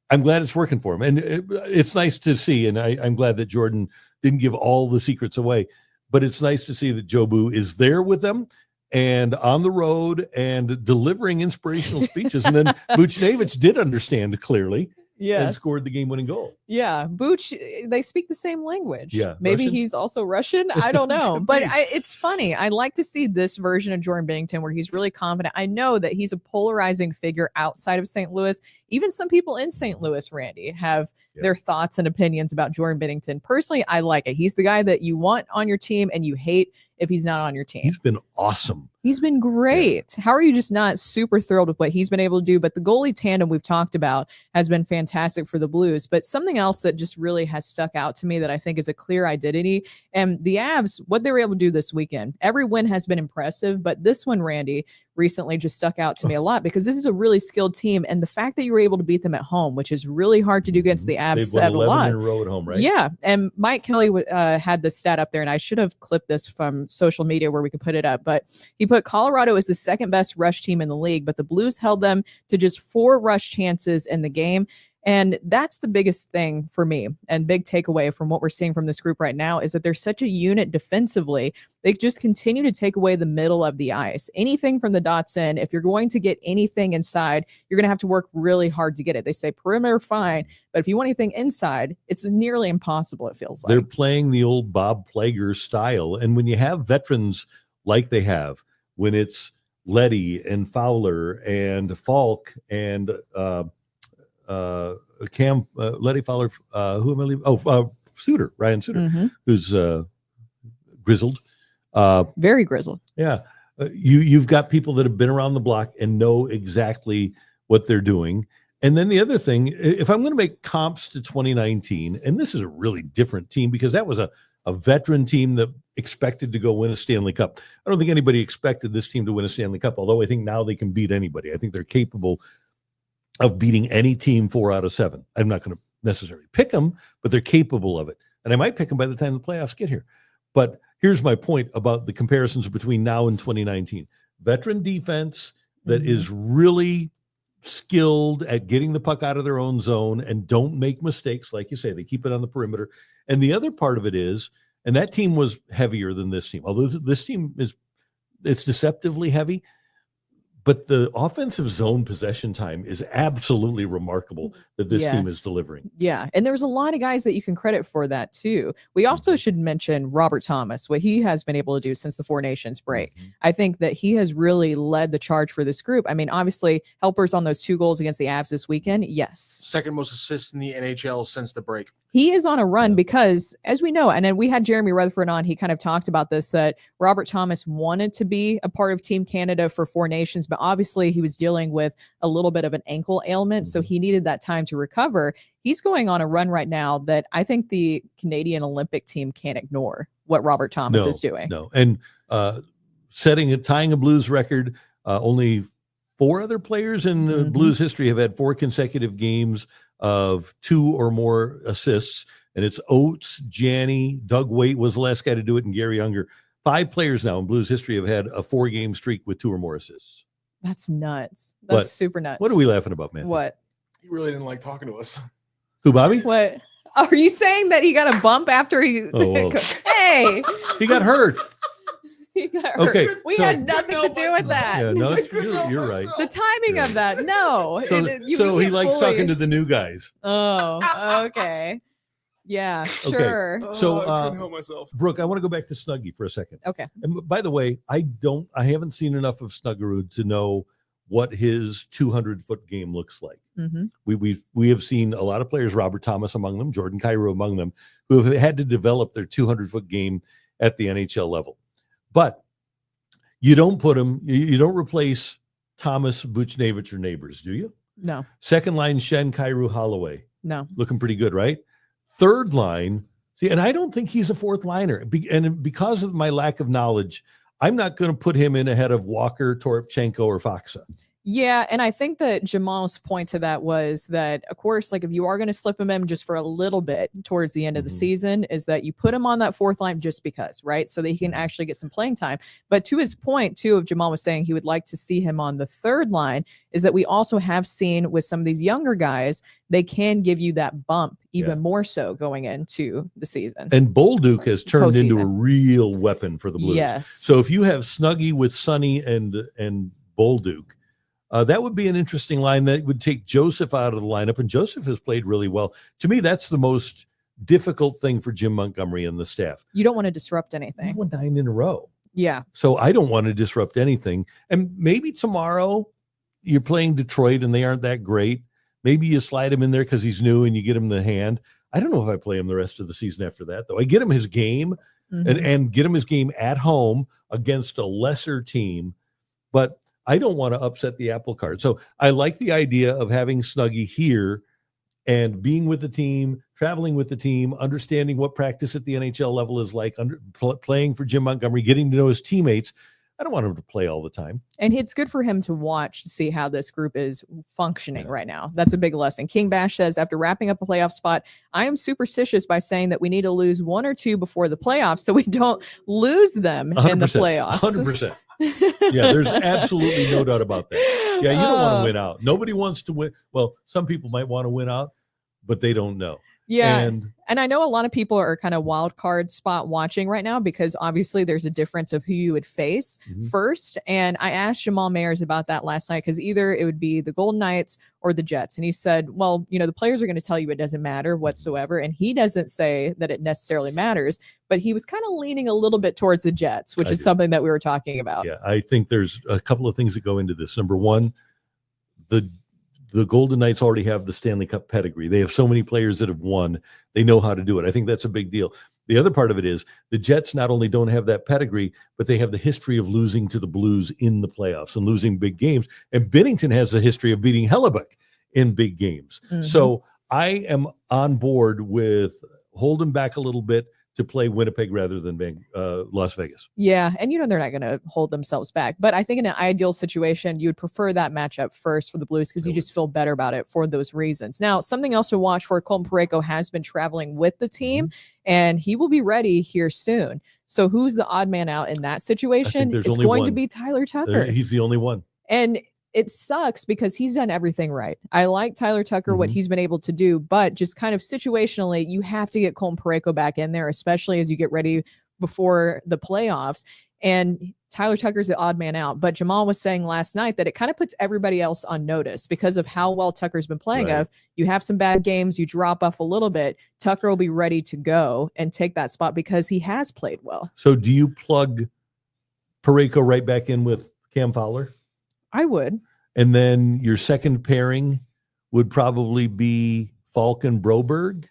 I'm glad it's working for him, and it's nice to see. And I'm glad that Jordan didn't give all the secrets away. But it's nice to see that Jobu is there with them and on the road and delivering inspirational speeches. And then Buchnevich did understand clearly. Yes. And scored the game-winning goal. Yeah, Buch, they speak the same language. Yeah, maybe Russian? He's also Russian. I don't know. But it's funny. I like to see this version of Jordan Binnington where he's really confident. I know that he's a polarizing figure outside of St. Louis. Even some people in St. Louis, Randy, have their thoughts and opinions about Jordan Binnington. Personally, I like it. He's the guy that you want on your team and you hate if he's not on your team. He's been awesome. He's been great. Yeah. How are you just not super thrilled with what he's been able to do? But the goalie tandem we've talked about has been fantastic for the Blues. But something else that just really has stuck out to me that I think is a clear identity, and the Avs, what they were able to do this weekend, every win has been impressive, but this one, Randy, recently just stuck out to me a lot because this is a really skilled team. And the fact that you were able to beat them at home, which is really hard to do against the Avs, said a lot. In a row at home, right? Yeah. And Mike Kelly had the stat up there, and I should have clipped this from social media where we could put it up, but he put Colorado as the second best rush team in the league, but the Blues held them to just 4 rush chances in the game. And that's the biggest thing for me, and big takeaway from what we're seeing from this group right now is that they're such a unit defensively. They just continue to take away the middle of the ice. Anything from the dots in, if you're going to get anything inside, you're going to have to work really hard to get it. They say perimeter, fine, but if you want anything inside, it's nearly impossible, it feels like. They're playing the old Bob Plager style. And when you have veterans like they have, when it's Leddy and Fowler and Falk and Cam, Leddy Fowler, who am I leaving? Suter, Ryan Suter, who's grizzled. Very grizzled. Yeah. You've got people that have been around the block and know exactly what they're doing. And then the other thing, if I'm going to make comps to 2019, and this is a really different team because that was a veteran team that expected to go win a Stanley Cup. I don't think anybody expected this team to win a Stanley Cup, although I think now they can beat anybody. I think they're capable of beating any team 4 out of 7. I'm not going to necessarily pick them, but they're capable of it. And I might pick them by the time the playoffs get here. But here's my point about the comparisons between now and 2019. Veteran defense that is really skilled at getting the puck out of their own zone and don't make mistakes. Like you say, they keep it on the perimeter. And the other part of it is, and that team was heavier than this team, although this team it's deceptively heavy, but the offensive zone possession time is absolutely remarkable that this team is delivering. Yeah. And there's a lot of guys that you can credit for that too. We also should mention Robert Thomas, what he has been able to do since the Four Nations break. I think that he has really led the charge for this group. I mean, obviously helpers on those 2 goals against the Avs this weekend. Yes. Second most assists in the NHL since the break. He is on a run because, as we know, and then we had Jeremy Rutherford on, he kind of talked about this, that Robert Thomas wanted to be a part of Team Canada for Four Nations but obviously he was dealing with a little bit of an ankle ailment, so he needed that time to recover. He's going on a run right now that I think the Canadian Olympic team can't ignore what Robert Thomas is doing. No, and tying a Blues record. Only 4 other players in Blues history have had 4 consecutive games of 2 or more assists, and it's Oates, Janney, Doug Waite was the last guy to do it, and Gary Unger. 5 players now in Blues history have had a 4-game streak with 2 or more assists. That's nuts. That's super nuts. What are we laughing about, man? What? You really didn't like talking to us. Who, Bobby? What? Are you saying that he got a bump after he? Oh, Hey, he got hurt. he got hurt. Okay, we so- had nothing to do with that. Yeah, no, you're right. The timing of that, no. So he likes talking to the new guys. Oh, okay. Yeah, sure. So, I couldn't help myself. Brooke, I want to go back to Snuggy for a second. Okay. And by the way, I haven't seen enough of Snuggerud to know what his 200-foot game looks like. We have seen a lot of players, Robert Thomas among them, Jordan Kyrou among them, who have had to develop their 200-foot game at the NHL level. But you don't put him, you don't replace Thomas, Buchnevich, or Neighbors, do you? No. Second line, Shen, Kyrou, Holloway. No. Looking pretty good, right? Third line, see, and I don't think he's a fourth liner. And because of my lack of knowledge, I'm not going to put him in ahead of Walker, Toropchenko, or Faksa. Yeah, and I think that Jamal's point to that was that, of course, like if you are going to slip him in just for a little bit towards the end of the season, is that you put him on that 4th line just because, right? So that he can actually get some playing time. But to his point, too, of Jamal was saying he would like to see him on the 3rd line, is that we also have seen with some of these younger guys, they can give you that bump even more so going into the season. And Bolduc has turned into a Postseason. real weapon for the Blues. Yes. So if you have Snuggy with Sonny and Bolduc, that would be an interesting line that would take Joseph out of the lineup, and Joseph has played really well. To me, that's the most difficult thing for Jim Montgomery and the staff. You don't want to disrupt We've anything. won 9 in a row. Yeah. So I don't want to disrupt anything. And maybe tomorrow you're playing Detroit and they aren't that great. Maybe you slide him in there because he's new and you get him the hand. I don't know if I play him the rest of the season after that, though. I get him his game and get him his game at home against a lesser team. But I don't want to upset the apple cart. So I like the idea of having Snuggy here and being with the team, traveling with the team, understanding what practice at the NHL level is like, playing for Jim Montgomery, getting to know his teammates. I don't want him to play all the time. And it's good for him to watch to see how this group is functioning right now. That's a big lesson. King Bash says, after wrapping up a playoff spot, I am superstitious by saying that we need to lose 1 or 2 before the playoffs so we don't lose them in the playoffs. 100%. Yeah, there's absolutely no doubt about that. Yeah, you don't want to win out. Nobody wants to win. Well, some people might want to win out, but they don't know. Yeah. And I know a lot of people are kind of wild card spot watching right now because obviously there's a difference of who you would face first. And I asked Jamal Mayers about that last night because either it would be the Golden Knights or the Jets. And he said, well, you know, the players are going to tell you it doesn't matter whatsoever. And he doesn't say that it necessarily matters, but he was kind of leaning a little bit towards the Jets, which is something that we were talking about. Yeah, I think there's a couple of things that go into this. Number one, the Golden Knights already have the Stanley Cup pedigree. They have so many players that have won. They know how to do it. I think that's a big deal. The other part of it is the Jets not only don't have that pedigree, but they have the history of losing to the Blues in the playoffs and losing big games. And Binnington has the history of beating Hellebuck in big games. So I am on board with holding back a little bit to play Winnipeg rather than Las Vegas. Yeah, and you know they're not going to hold themselves back. But I think in an ideal situation, you'd prefer that matchup first for the Blues because you just feel better about it for those reasons. Now, something else to watch for, Colton Parayko has been traveling with the team, and he will be ready here soon. So who's the odd man out in that situation? It's going to be Tyler Tucker. He's the only one. And it sucks because he's done everything right. I like Tyler Tucker, what he's been able to do, but just kind of situationally, you have to get Colton Parayko back in there, especially as you get ready before the playoffs. And Tyler Tucker's the odd man out. But Jamal was saying last night that it kind of puts everybody else on notice because of how well Tucker's been playing. Right. You have some bad games, you drop off a little bit, Tucker will be ready to go and take that spot because he has played well. So do you plug Parayko right back in with Cam Fowler? I would. And then your second pairing would probably be Falcon Broberg.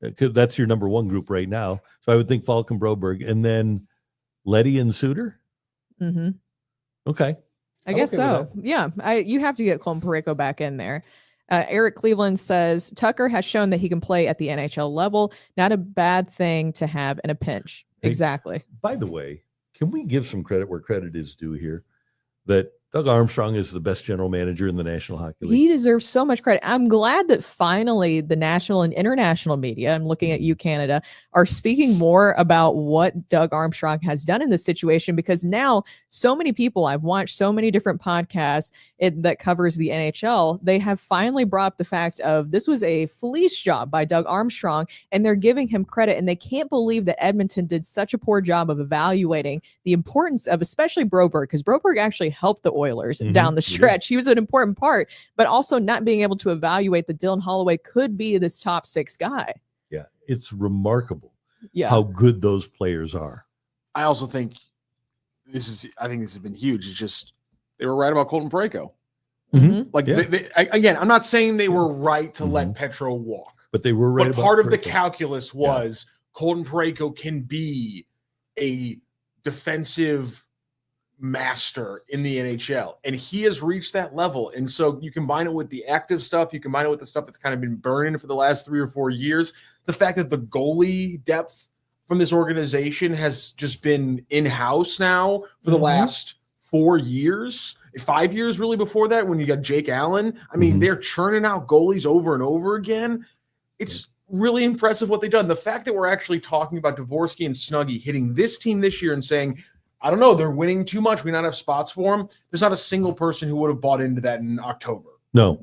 That's your number one group right now. So I would think Falcon Broberg and then Letty and Suter. Okay. I guess okay so. with Yeah, you have to get Colton Parayko back in there. Eric Cleveland says Tucker has shown that he can play at the NHL level. Not a bad thing to have in a pinch. Hey, Exactly. By the way, can we give some credit where credit is due here? That Doug Armstrong is the best general manager in the National Hockey League. He deserves so much credit. I'm glad that finally the national and international media, I'm looking at you, Canada, are speaking more about what Doug Armstrong has done in this situation, because now so many people, I've watched so many different podcasts that covers the NHL, they have finally brought up the fact of this was a fleece job by Doug Armstrong, and they're giving him credit, and they can't believe that Edmonton did such a poor job of evaluating the importance of especially Broberg, because Broberg actually helped the Oilers down the stretch. He was an important part, but also not being able to evaluate that Dylan Holloway could be this top 6 guy. Yeah, it's remarkable Yeah. how good those players are. I also think this has been huge. It's just they were right about Colton Parayko. Mhm. Like Yeah. again, I'm not saying they were right to let Petro walk, But they were right but about part of the Parayko. calculus was Colton Parayko can be a defensive master in the NHL, and he has reached that level. And so you combine it with the active stuff, you combine it with the stuff that's kind of been burning for the last 3 or 4 years, the fact that the goalie depth from this organization has just been in-house now for the last 4 years, 5 years really before that, when you got Jake Allen. I mean, they're churning out goalies over and over again. It's really impressive what they've done. The fact that we're actually talking about Dvorsky and Snuggy hitting this team this year and saying, I don't know, they're winning too much, we not have spots for them. There's not a single person who would have bought into that in October. No.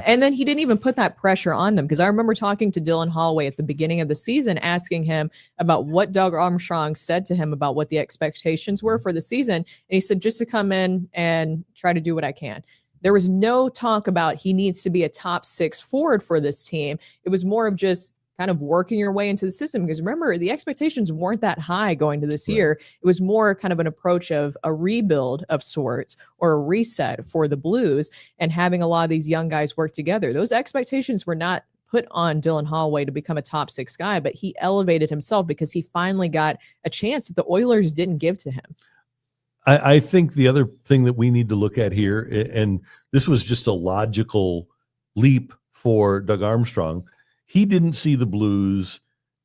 And then he didn't even put that pressure on them, because I remember talking to Dylan Holloway at the beginning of the season, asking him about what Doug Armstrong said to him about what the expectations were for the season. And he said, just to come in and try to do what I can. There was no talk about he needs to be a top 6 forward for this team. It was more of just kind of working your way into the system, because remember, the expectations weren't that high going to this year. It was more kind of an approach of a rebuild of sorts, or a reset for the Blues, and having a lot of these young guys work together. Those expectations were not put on Dylan Holloway to become a top 6 guy, but he elevated himself because he finally got a chance that the Oilers didn't give to him. I think the other thing that we need to look at here, and this was just a logical leap for Doug Armstrong, he didn't see the Blues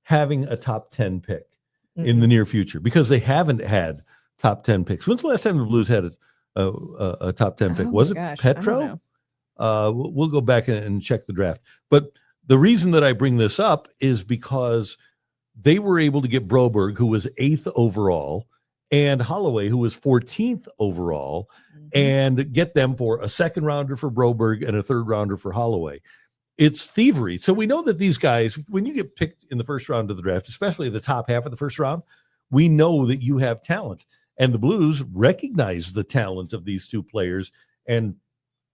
having a top 10 pick in the near future, because they haven't had top 10 picks. When's the last time the Blues had a top 10 pick? Was it Petro? We'll go back and check the draft. But the reason that I bring this up is because they were able to get Broberg, who was 8th overall, and Holloway, who was 14th overall, and get them for a 2nd rounder for Broberg and a 3rd rounder for Holloway. It's thievery. So we know that these guys, when you get picked in the first round of the draft, especially the top half of the first round, we know that you have talent. And the Blues recognize the talent of these 2 players and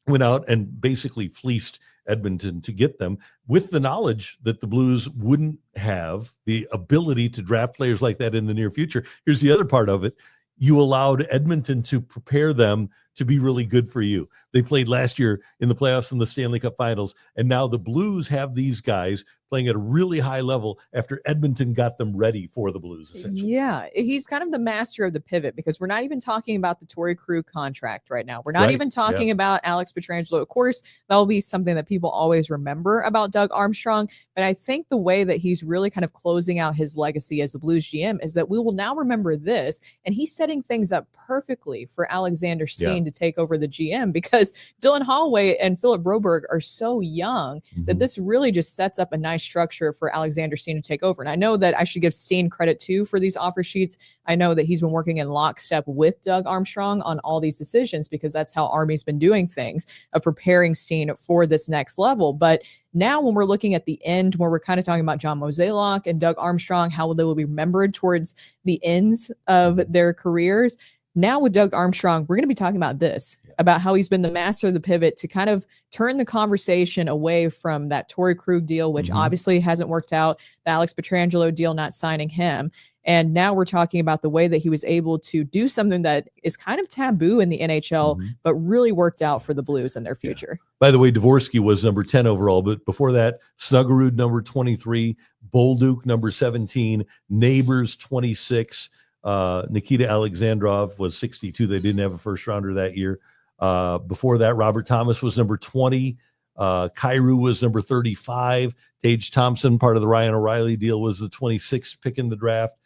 went out and basically fleeced Edmonton to get them, with the knowledge that the Blues wouldn't have the ability to draft players like that in the near future. Here's the other part of it. You allowed Edmonton to prepare them to be really good for you. They played last year in the playoffs and the Stanley Cup Finals, and now the Blues have these guys playing at a really high level after Edmonton got them ready for the Blues, essentially. Yeah, he's kind of the master of the pivot, because we're not even talking about the Torrey Krug contract right now. We're not even talking about Alex Pietrangelo. Of course, that'll be something that people always remember about Doug Armstrong, but I think the way that he's really kind of closing out his legacy as the Blues GM is that we will now remember this, and he's setting things up perfectly for Alexander Steen to take over the GM, because Dylan Holloway and Philip Broberg are so young that this really just sets up a nice structure for Alexander Steen to take over. And I know that I should give Steen credit too for these offer sheets. I know that he's been working in lockstep with Doug Armstrong on all these decisions, because that's how Army's been doing things, of preparing Steen for this next level. But now when we're looking at the end, where we're kind of talking about John Mozeliak and Doug Armstrong, how they will be remembered towards the ends of their careers, now with Doug Armstrong, we're going to be talking about this, about how he's been the master of the pivot to kind of turn the conversation away from that Torrey Krug deal, which obviously hasn't worked out, the Alex Pietrangelo deal, not signing him. And now we're talking about the way that he was able to do something that is kind of taboo in the NHL, but really worked out for the Blues in their future. By the way, Dvorsky was number 10 overall, but before that, Snuggerud number 23, Bolduc number 17, Neighbors 26, Nikita Alexandrov was 62. They didn't have a first rounder that year. Before that, Robert Thomas was number 20. Kyrou was number 35. Tage Thompson, part of the Ryan O'Reilly deal, was the 26th pick in the draft.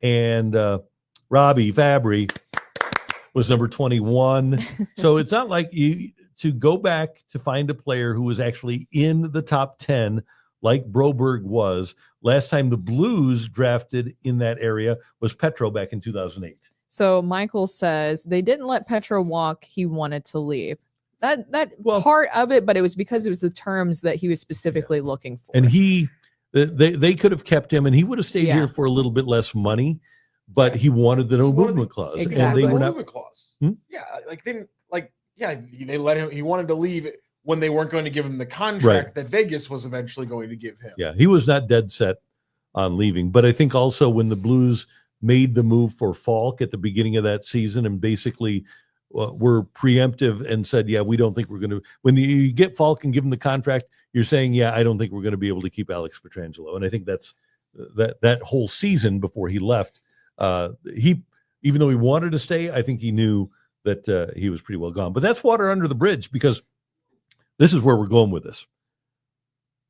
And Robbie Fabry was number 21. So it's not like you to go back to find a player who was actually in the top 10 like Broberg was. Last time the Blues drafted in that area was Petro back in 2008. So Michael says they didn't let Petro walk. He wanted to leave. That part of it, but it was because it was the terms that he was specifically looking for. And they could have kept him, and he would have stayed here for a little bit less money, but he wanted the no movement clause. Exactly. And they were not. Movement clause. They let him. He wanted to leave when they weren't going to give him the contract that Vegas was eventually going to give him. Yeah, he was not dead set on leaving. But I think also when the Blues made the move for Falk at the beginning of that season and basically were preemptive and said, yeah, we don't think we're going to, when you get Falk and give him the contract, you're saying, yeah, I don't think we're going to be able to keep Alex Pietrangelo. And I think that's that whole season before he left, even though he wanted to stay, I think he knew that he was pretty well gone. But that's water under the bridge, because this is where we're going with this.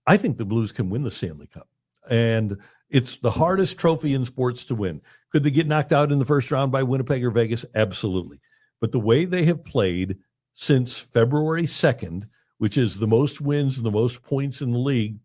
I think the Blues can win the Stanley Cup, and it's the hardest trophy in sports to win. Could they get knocked out in the first round by Winnipeg or Vegas? Absolutely. But the way they have played since February 2nd, which is the most wins and the most points in the league,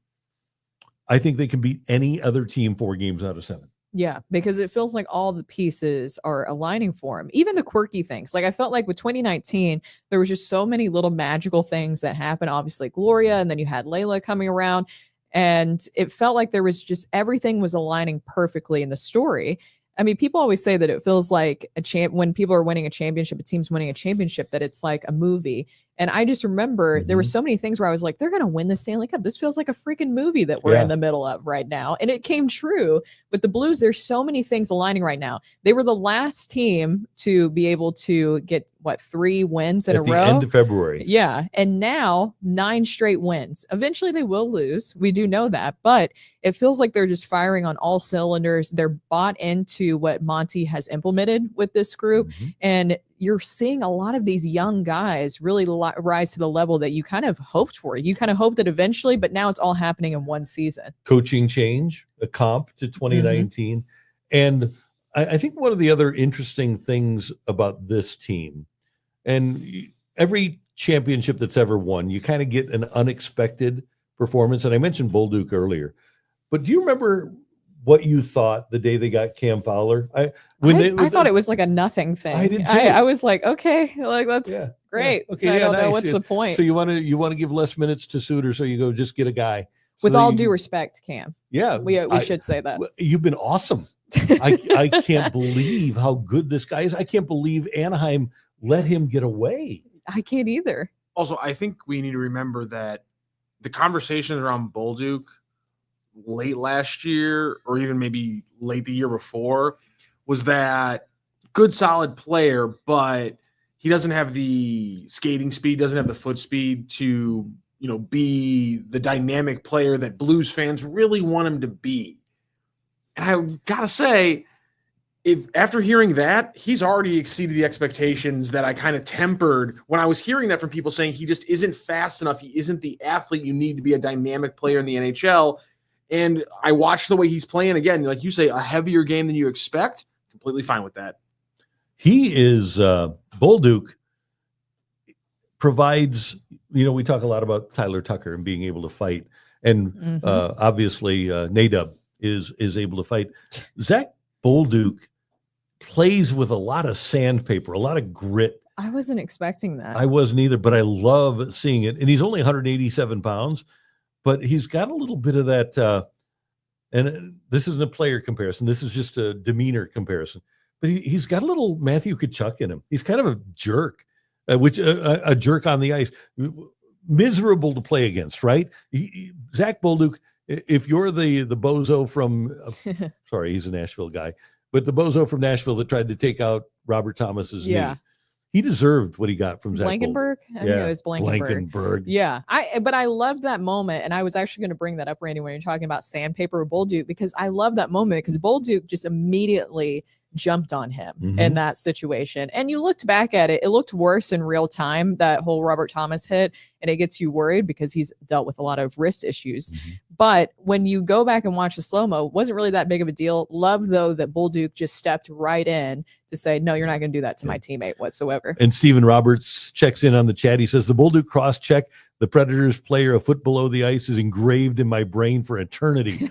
I think they can beat any other team 4 games out of 7. Yeah, because it feels like all the pieces are aligning for him. Even the quirky things. Like I felt like with 2019, there was just so many little magical things that happened. Obviously Gloria, and then you had Layla coming around. And it felt like there was just everything was aligning perfectly in the story. I mean, people always say that it feels like when people are winning a championship, a team's winning a championship, that it's like a movie. And I just remember there were so many things where I was like, they're going to win the Stanley Cup. This feels like a freaking movie that we're in the middle of right now. And it came true with the Blues. There's so many things aligning right now. They were the last team to be able to get 3 wins in a row. At the end of February. Yeah. And now 9 straight wins. Eventually they will lose. We do know that, but it feels like they're just firing on all cylinders. They're bought into what Monty has implemented with this group. And you're seeing a lot of these young guys really rise to the level that you kind of hoped for. You kind of hoped that eventually, but now it's all happening in one season. Coaching change, a comp to 2019. And I think one of the other interesting things about this team, and every championship that's ever won, you kind of get an unexpected performance. And I mentioned Bolduc earlier, but do you remember what you thought the day they got Cam Fowler? I thought it was like a nothing thing. I did too. I was like, okay, like that's great. Okay, I don't know nice. what's the point. So you want to give less minutes to Suter, so you go just get a guy. With all due respect, Cam. Yeah, we should say that. You've been awesome. I can't believe how good this guy is. I can't believe Anaheim let him get away. I can't either. Also, I think we need to remember that the conversations around Bolduc late last year, or even maybe late the year before, was that good, solid player, but he doesn't have the skating speed, doesn't have the foot speed to, be the dynamic player that Blues fans really want him to be. And I've got to say, if after hearing that, he's already exceeded the expectations that I kind of tempered when I was hearing that from people saying he just isn't fast enough. He isn't the athlete you need to be a dynamic player in the NHL. And I watched the way he's playing again. Like you say, a heavier game than you expect. Completely fine with that. He is Bolduc provides, we talk a lot about Tyler Tucker and being able to fight. And obviously Nadab is able to fight. Zach Bolduc plays with a lot of sandpaper, a lot of grit. I wasn't expecting that. I wasn't either, but I love seeing it. And he's only 187 pounds. But he's got a little bit of that, and this isn't a player comparison. This is just a demeanor comparison. But he's got a little Matthew Tkachuk in him. He's kind of a jerk, a jerk on the ice. Miserable to play against, right? Zach Bolduc, if you're the bozo from, sorry, he's a Nashville guy, but the bozo from Nashville that tried to take out Robert Thomas's knee. He deserved what he got from Zach Blankenberg. Bolduc. I think it was Blankenberg. Yeah, but I loved that moment, and I was actually going to bring that up, Randy, when you're talking about sandpaper with Bolduc, because I love that moment because Bolduc just immediately jumped on him in that situation. And you looked back at it, it looked worse in real time, that whole Robert Thomas hit, and it gets you worried because he's dealt with a lot of wrist issues. But when you go back and watch the slow-mo, it wasn't really that big of a deal. Love, though, that Bull Duke just stepped right in to say, no, you're not going to do that to my teammate whatsoever. And Stephen Roberts checks in on the chat. He says, the Bull Duke cross-check, the Predators player a foot below the ice, is engraved in my brain for eternity.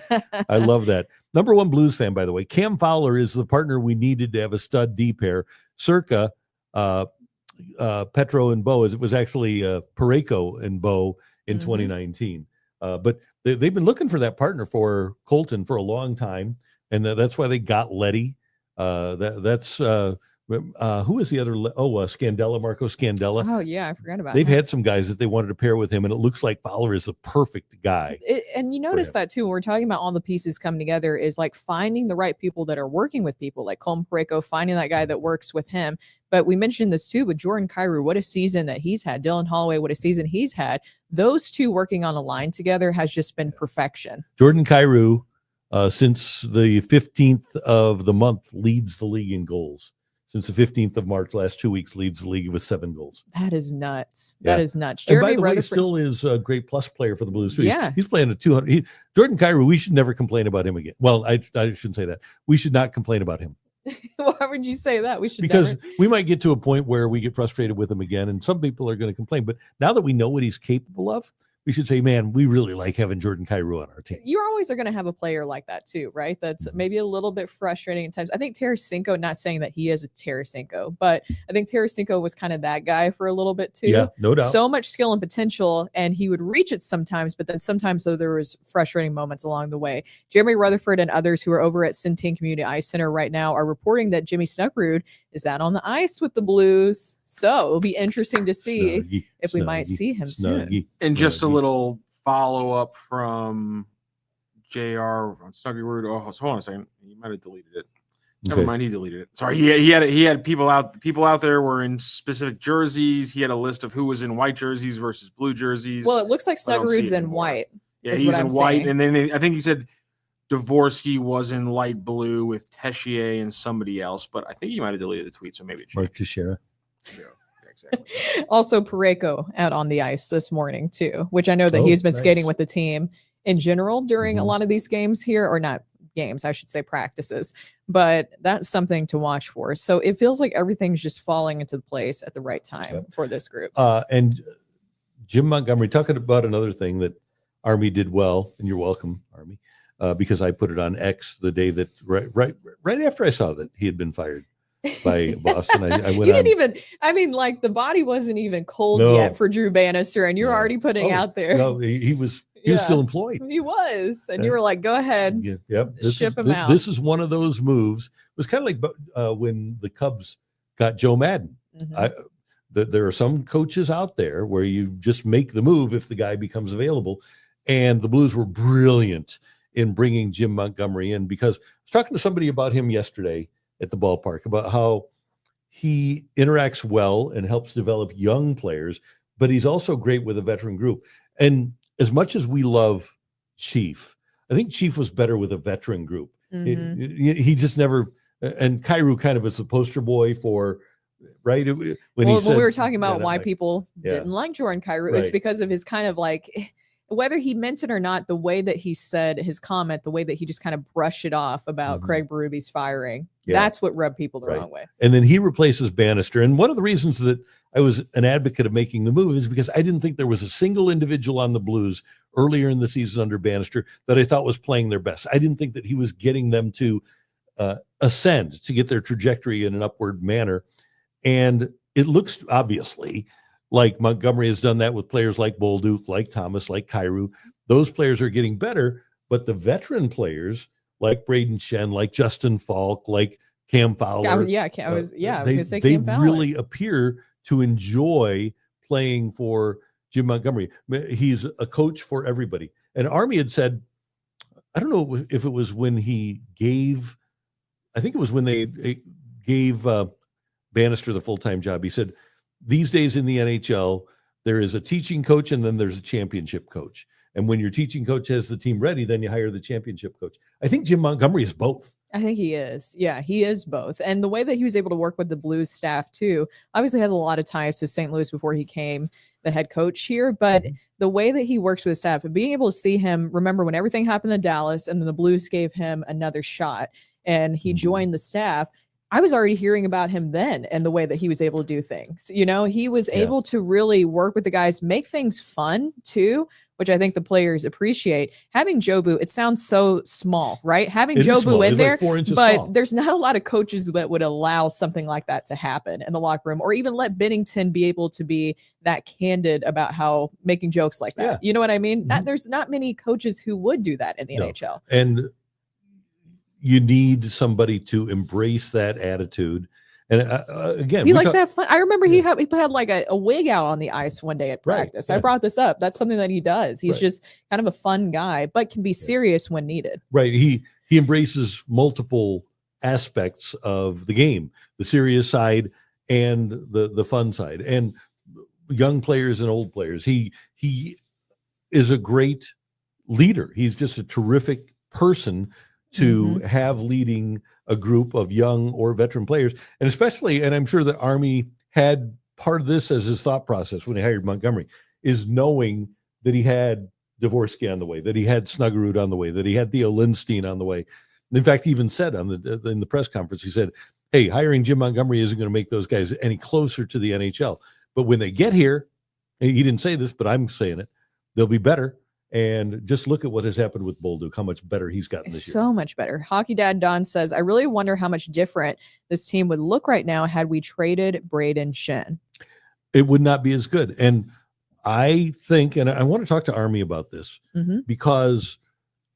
I love that. Number one Blues fan, by the way. Cam Fowler is the partner we needed to have a stud D pair. Circa, Petro and Bo. It was actually Karraker and Bo in 2019. But they've been looking for that partner for Colton for a long time, and that's why they got Letty. That's who is the other? Scandella, Marco Scandella. Oh yeah, I forgot about. They've had some guys that they wanted to pair with him, and it looks like Fowler is the perfect guy. And you notice that too when we're talking about all the pieces coming together, is like finding the right people that are working with people like Colton Parayko, finding that guy that works with him. But we mentioned this too with Jordan Kyrou. What a season that he's had. Dylan Holloway, what a season he's had. Those two working on a line together has just been perfection. Jordan Kyrou, since the 15th of the month, leads the league in goals. Since the 15th of March, last 2 weeks, leads the league with 7 goals. That is nuts. That is nuts. Jeremy, and by the way, still is a great plus player for the Blues. Too. Yeah. He's playing at 200. Jordan Kyrou, we should never complain about him again. Well, I shouldn't say that. We should not complain about him. Why would you say that? We should, because we might get to a point where we get frustrated with him again, and some people are going to complain. But now that we know what he's capable of, we should say, man, we really like having Jordan Kyrou on our team. You always are going to have a player like that too, right? That's maybe a little bit frustrating at times. I think Tarasenko, not saying that he is a Tarasenko, but I think Tarasenko was kind of that guy for a little bit too. Yeah, no doubt. So much skill and potential, and he would reach it sometimes, but then sometimes there was frustrating moments along the way. Jeremy Rutherford and others who are over at Centene Community Ice Center right now are reporting that Jimmy Snuggerud is out on the ice with the Blues. So it'll be interesting to see if we might see him soon. And just a little follow-up from JR on Snuggerud. Oh, hold on a second. He might have deleted it. Never mind, he deleted it. Sorry, he had people out there were in specific jerseys. He had a list of who was in white jerseys versus blue jerseys. Well, it looks like Snuggerud's in white. Yeah, he's in white. And then I think he said Dvorsky was in light blue with Tessier and somebody else, but I think he might have deleted the tweet, so maybe it's Mark Teixeira. Yeah, exactly. Also, Parayko out on the ice this morning too, which I know that he's been skating with the team in general during a lot of these games here, or not games, I should say practices, but that's something to watch for. So it feels like everything's just falling into place at the right time for this group. And Jim Montgomery, talking about another thing that Army did well, and you're welcome, Army. Because I put it on X the day that right after I saw that he had been fired by Boston. I went. You didn't even. I mean, like the body wasn't even cold yet for Drew Bannister, and you're already putting out there. No, he was. He was still employed. He was, and you were like, "Go ahead, ship him out." This is one of those moves. It was kind of like when the Cubs got Joe Madden. There are some coaches out there where you just make the move if the guy becomes available, and the Blues were brilliant in bringing Jim Montgomery in, because I was talking to somebody about him yesterday at the ballpark about how he interacts well and helps develop young players, but he's also great with a veteran group. And as much as we love Chief, I think Chief was better with a veteran group. He just never, and Kyrou kind of is a poster boy for, right? When we were talking about why people didn't like Jordan Kyrou, it's because of his kind of like, whether he meant it or not, the way that he said his comment, the way that he just kind of brushed it off about Craig Berube's firing, that's what rubbed people the wrong way. And then he replaces Bannister. And one of the reasons that I was an advocate of making the move is because I didn't think there was a single individual on the Blues earlier in the season under Bannister that I thought was playing their best. I didn't think that he was getting them to ascend, to get their trajectory in an upward manner. And it looks obviously like Montgomery has done that with players like Bolduc, like Thomas, like Kyrou. Those players are getting better, but the veteran players like Braden Shen, like Justin Falk, like Cam Fowler. I was going to say They Cam Fowler. really appear to enjoy playing for Jim Montgomery. He's a coach for everybody. And Army had said, I don't know if it was when he gave, I think it was when they gave Bannister the full-time job. He said, these days in the NHL, there is a teaching coach and then there's a championship coach. And when your teaching coach has the team ready, then you hire the championship coach. I think Jim Montgomery is both. I think he is. Yeah, he is both. And the way that he was able to work with the Blues staff too, obviously has a lot of ties to St. Louis before he came the head coach here. But the way that he works with the staff and being able to see him, remember when everything happened in Dallas and then the Blues gave him another shot and he joined the staff. I was already hearing about him then and the way that he was able to do things. You know, he was able to really work with the guys, make things fun too, which I think the players appreciate. Having Jobu, it sounds so small, right? Having Jobu in there, like but there's not a lot of coaches that would allow something like that to happen in the locker room, or even let Bennington be able to be that candid about how making jokes like that. Yeah. You know what I mean? There's not many coaches who would do that in the NHL. And you need somebody to embrace that attitude. And again, he likes to have fun. I remember he had like a wig out on the ice one day at practice. I brought this up. That's something that he does. He's just kind of a fun guy, but can be serious when needed. Right. He embraces multiple aspects of the game, the serious side and the fun side, and young players and old players. He is a great leader. He's just a terrific person to have leading a group of young or veteran players. And especially, and I'm sure the Army had part of this as his thought process when he hired Montgomery, is knowing that he had Dvorsky on the way, that he had Snuggerud on the way, that he had Theo Lindstein on the way. In fact, he even said in the press conference, he said, hey, hiring Jim Montgomery isn't going to make those guys any closer to the NHL. But when they get here, and he didn't say this, but I'm saying it, they'll be better. And just look at what has happened with Bolduc, how much better he's gotten this year. So much better. Hockey Dad Don says, I really wonder how much different this team would look right now had we traded Braden Shen. It would not be as good. And I think, and I want to talk to Army about this, because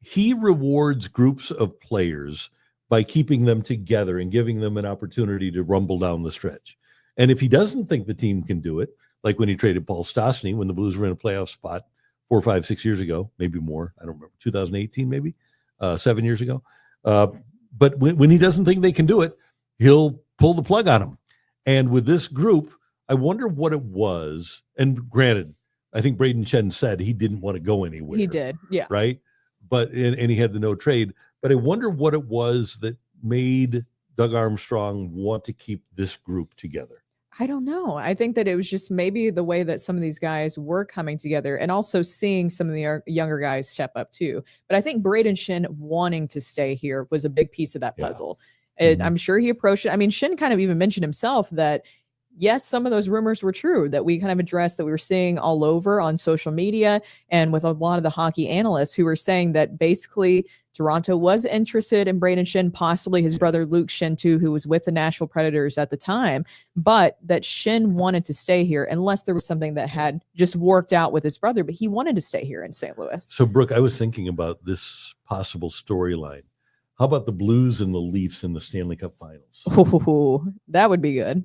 he rewards groups of players by keeping them together and giving them an opportunity to rumble down the stretch. And if he doesn't think the team can do it, like when he traded Paul Stastny, when the Blues were in a playoff spot 4, 5, 6 years ago, maybe more. I don't remember, 2018, maybe 7 years ago. But when he doesn't think they can do it, he'll pull the plug on them. And with this group, I wonder what it was. And granted, I think Braden Shen said he didn't want to go anywhere. He did, yeah. Right? But and he had the no trade. But I wonder what it was that made Doug Armstrong want to keep this group together. I don't know. I think that it was just maybe the way that some of these guys were coming together and also seeing some of the younger guys step up too. But I think Braden Shen wanting to stay here was a big piece of that puzzle. And I'm sure he approached it. I mean, Shen kind of even mentioned himself that, yes, some of those rumors were true that we kind of addressed that we were seeing all over on social media and with a lot of the hockey analysts who were saying that basically Toronto was interested in Braden Shen, possibly his brother Luke Shen too, who was with the Nashville Predators at the time, but that Shen wanted to stay here unless there was something that had just worked out with his brother, but he wanted to stay here in St. Louis. So, Brooke, I was thinking about this possible storyline. How about the Blues and the Leafs in the Stanley Cup Finals? Oh, that would be good.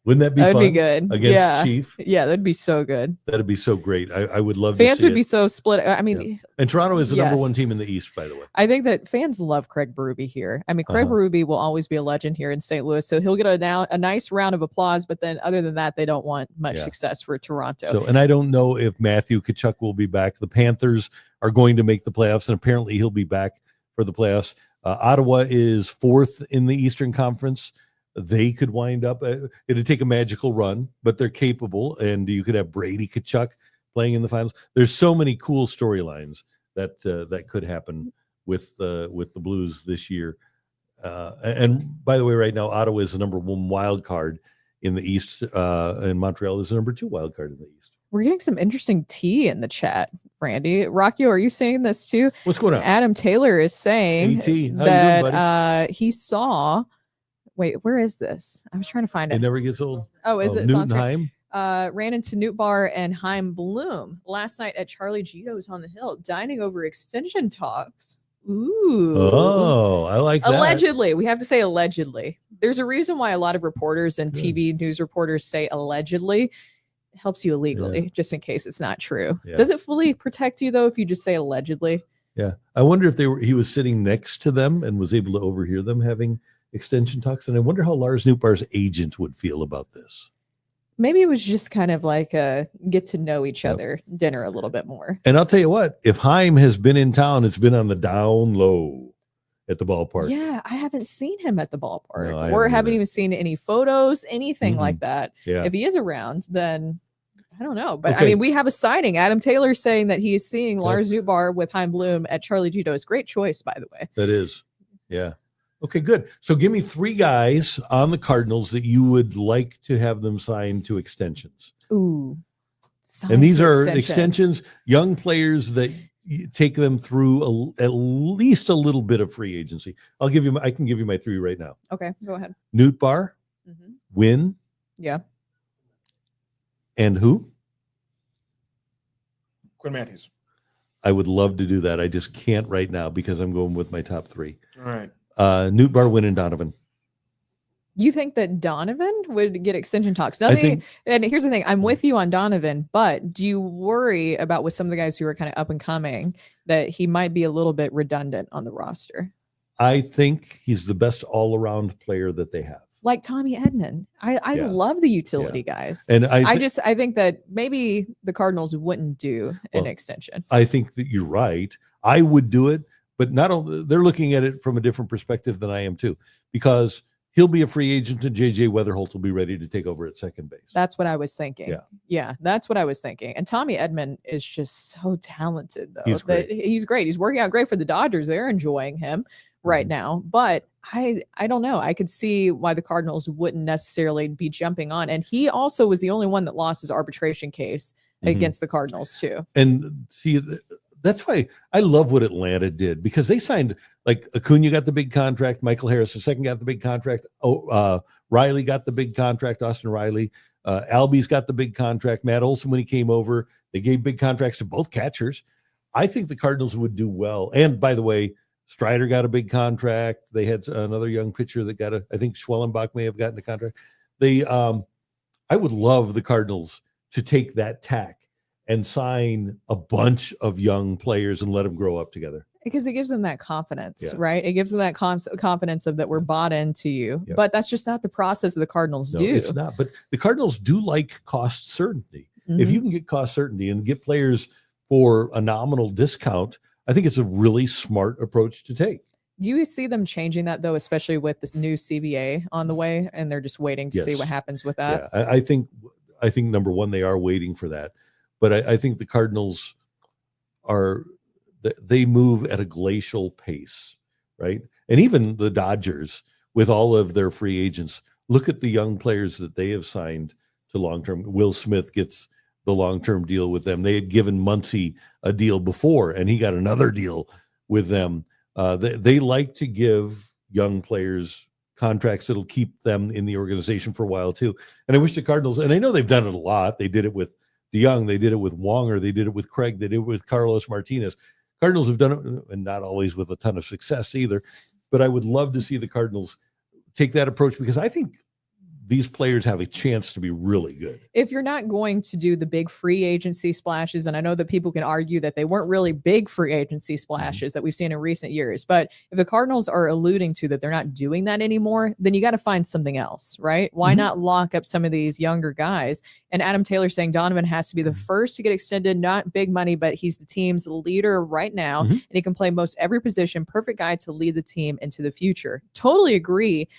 Wouldn't that be fun? That would be good. Against Chief? Yeah, that'd be so good. That'd be so great. I would love fans to see would be so split. I mean, and Toronto is the number one team in the East, by the way. I think that fans love Craig Berube here. I mean, Craig Berube will always be a legend here in St. Louis, so he'll get a nice round of applause. But then, other than that, they don't want much success for Toronto. So, and I don't know if Matthew Tkachuk will be back. The Panthers are going to make the playoffs, and apparently he'll be back for the playoffs. Ottawa is 4th in the Eastern Conference. They could wind up, it'd take a magical run, but they're capable. And you could have Brady Tkachuk playing in the finals. There's so many cool storylines that could happen with the Blues this year. And by the way, right now, Ottawa is the number 1 wild card in the East, and Montreal is the number 2 wild card in the East. We're getting some interesting tea in the chat, Randy. Rockio, are you saying this too? What's going on? Adam Taylor is saying that he saw. Wait, where is this? I was trying to find it. It never gets old. Oh, is it? Newton Heim? Ran into Newt Bar and Heim Bloom last night at Charlie Gito's on the Hill, dining over extension talks. Ooh. Oh, I like that. Allegedly. We have to say allegedly. There's a reason why a lot of reporters and TV news reporters say allegedly. It helps you illegally, just in case it's not true. Yeah. Does it fully protect you, though, if you just say allegedly? Yeah. I wonder if he was sitting next to them and was able to overhear them having extension talks. And I wonder how Lars Nootbaar's agent would feel about this. Maybe it was just kind of like a get to know each other dinner a little bit more. And I'll tell you what, if Heim has been in town, it's been on the down low at the ballpark. Yeah, I haven't seen him at the ballpark, No, I or haven't haven't either. even seen any photos, anything like that. Yeah. If he is around, then I don't know. But I Okay. mean, we have a sighting. Adam Taylor saying that he is seeing Lars Nootbaar with Heim Bloom at Charlie Gito's. Great choice, by the way. That is. Yeah. Okay, good. So give me 3 guys on the Cardinals that you would like to have them sign to extensions. Ooh. And these are extensions, young players that you take them through at least a little bit of free agency. I can give you my 3 right now. Okay, go ahead. Nootbaar, Wynn, Yeah. and who? Quinn Matthews. I would love to do that. I just can't right now because I'm going with my top 3. All right. Nootbaar, Wynn, and Donovan. You think that Donovan would get extension talks? I think- And here's the thing: I'm with you on Donovan, but do you worry about with some of the guys who are kind of up and coming that he might be a little bit redundant on the roster? I think he's the best all-around player that they have. Like Tommy Edman. I Yeah. love the utility guys. And I think that maybe the Cardinals wouldn't do an Well, extension. I think that you're right. I would do it, but not only they're looking at it from a different perspective than I am too, because he'll be a free agent and JJ Weatherholt will be ready to take over at second base. That's what I was thinking. Yeah. Yeah, that's what I was thinking. And Tommy Edman is just so talented, though. He's great. He's great. He's working out great for the Dodgers. They're enjoying him right now. But I don't know. I could see why the Cardinals wouldn't necessarily be jumping on. And he also was the only one that lost his arbitration case against the Cardinals, too. And see, that's why I love what Atlanta did, because they signed, like, Acuna got the big contract, Michael Harris II got the big contract, Riley got the big contract, Austin Riley, Albies got the big contract, Matt Olson when he came over, they gave big contracts to both catchers. I think the Cardinals would do well. And by the way, Strider got a big contract. They had another young pitcher that got I think Schwellenbach may have gotten a contract. I would love the Cardinals to take that tack and sign a bunch of young players and let them grow up together. Because it gives them that confidence, Yeah. right? It gives them that confidence of that we're bought into you. Yep. But that's just not the process that the Cardinals No, do. it's not. But the Cardinals do like cost certainty. If you can get cost certainty and get players for a nominal discount, I think it's a really smart approach to take. Do you see them changing that, though, especially with this new CBA on the way, and they're just waiting to see Yes. what happens with that? Yeah, I think number one, they are waiting for that. But I think the Cardinals they move at a glacial pace, right? And even the Dodgers, with all of their free agents, look at the young players that they have signed to long-term. Will Smith gets the long-term deal with them. They had given Muncy a deal before, and he got another deal with them. They like to give young players contracts that'll keep them in the organization for a while too. And I wish the Cardinals, and I know they've done it a lot. They did it with DeYoung, they did it with Wonger, they did it with Craig, they did it with Carlos Martinez. Cardinals have done it, and not always with a ton of success either. But I would love to see the Cardinals take that approach, because I think these players have a chance to be really good. If you're not going to do the big free agency splashes, and I know that people can argue that they weren't really big free agency splashes that we've seen in recent years, but if the Cardinals are alluding to that they're not doing that anymore, then you got to find something else, right? Why not lock up some of these younger guys? And Adam Taylor saying Donovan has to be the first to get extended, not big money, but he's the team's leader right now, and he can play most every position. Perfect guy to lead the team into the future. Totally agree.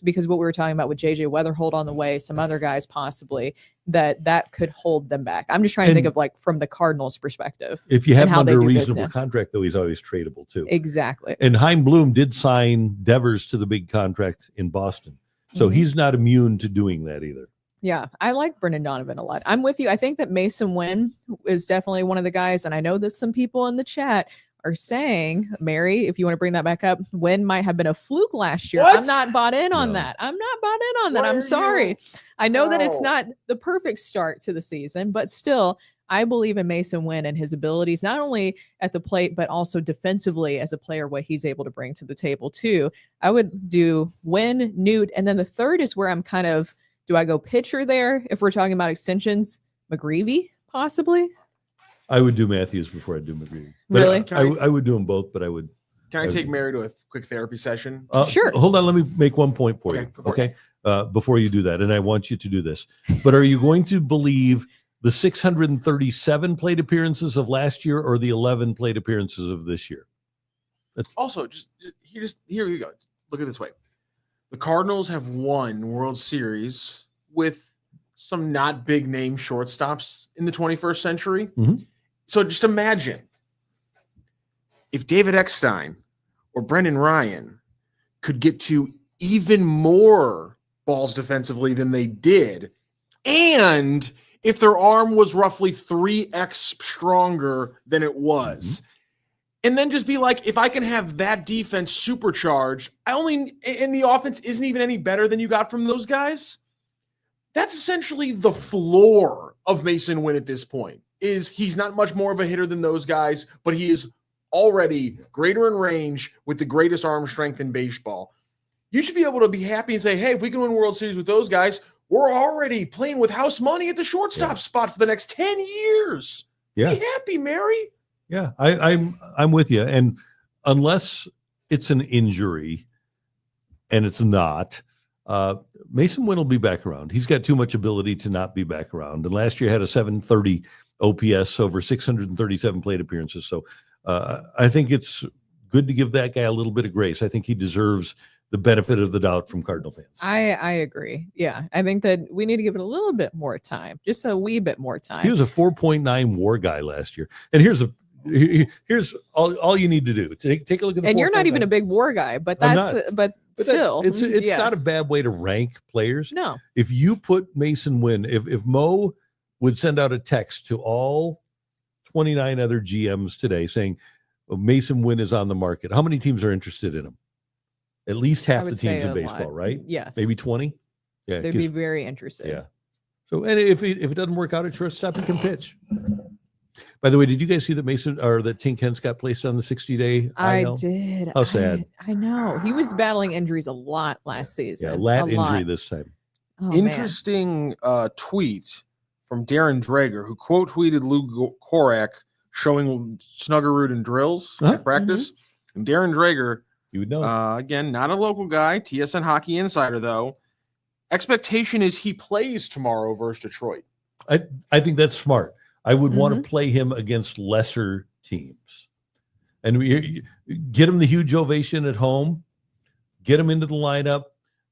Because what we were talking about with JJ Weatherholt on the way, some other guys possibly, that could hold them back. I'm just trying to think of, like, from the Cardinals' perspective. If you have him how they under a do reasonable business. contract, though, he's always tradable too. Exactly. And Heim Bloom did sign Devers to the big contract in Boston. So he's not immune to doing that either. Yeah, I like Brendan Donovan a lot. I'm with you. I think that Mason Wynn is definitely one of the guys, and I know that some people in the chat are saying, Mary, if you want to bring that back up, Wynn might have been a fluke last year. What? I'm not bought in on that. I'm not bought in on that. Why I'm are sorry. you? I know that it's No. not the perfect start to the season, but still, I believe in Mason Wynn and his abilities, not only at the plate, but also defensively as a player, what he's able to bring to the table too. I would do Wynn, Newt, and then the third is where I'm kind of, do I go pitcher there? If we're talking about extensions, McGreevy, possibly. I would do Matthews before I do McGreevy. But Really? I would do them both, but I would. Can I take Mary to a quick therapy session? Sure. Hold on. Let me make one point for Okay, you. go for Okay. before you do that, and I want you to do this. But are you going to believe the 637 plate appearances of last year or the 11 plate appearances of this year? Also, here you go. Look at it this way. The Cardinals have won World Series with some not big name shortstops in the 21st century. Mm-hmm. So just imagine if David Eckstein or Brendan Ryan could get to even more balls defensively than they did, and if their arm was roughly 3x stronger than it was. Mm-hmm. And then just be like, if I can have that defense supercharged, and the offense isn't even any better than you got from those guys. That's essentially the floor of Mason Wynn at this point. Is he's not much more of a hitter than those guys, but he is already greater in range with the greatest arm strength in baseball. You should be able to be happy and say, hey, if we can win World Series with those guys, we're already playing with house money at the shortstop spot for the next 10 years. Yeah. Be happy, Mary. Yeah, I'm with you. And unless it's an injury, and it's not, Mason Wynn will be back around. He's got too much ability to not be back around. And last year had a 730 OPS over 637 plate appearances. So I think it's good to give that guy a little bit of grace. I think he deserves the benefit of the doubt from Cardinal fans. I agree. Yeah, I think that we need to give it a little bit more time, just a wee bit more time. He was a 4.9 WAR guy last year. And here's all you need to do. Take a look at the. And you're not even a big WAR guy, but but still, it's not a bad way to rank players. No. If you put Mason Wynn, if Mo would send out a text to all 29 other GMs today saying Mason Wynn is on the market, how many teams are interested in him? At least half the teams in baseball, right? Yes. Maybe 20. Yeah, they'd be very interested. Yeah. So, and if it doesn't work out at shortstop, he can pitch. By the way, did you guys see that that Tink Hence got placed on the 60-day IL? I did. How sad. I know. He was battling injuries a lot last season. Yeah, lat injury this time. Oh, Interesting tweet from Darren Drager, who quote tweeted Lou Korak showing Snuggerud and drills at practice. Mm-hmm. And Darren Drager, you would know. Again, not a local guy, TSN Hockey Insider, though. Expectation is he plays tomorrow versus Detroit. I think that's smart. I would want to play him against lesser teams. And get him the huge ovation at home, get him into the lineup,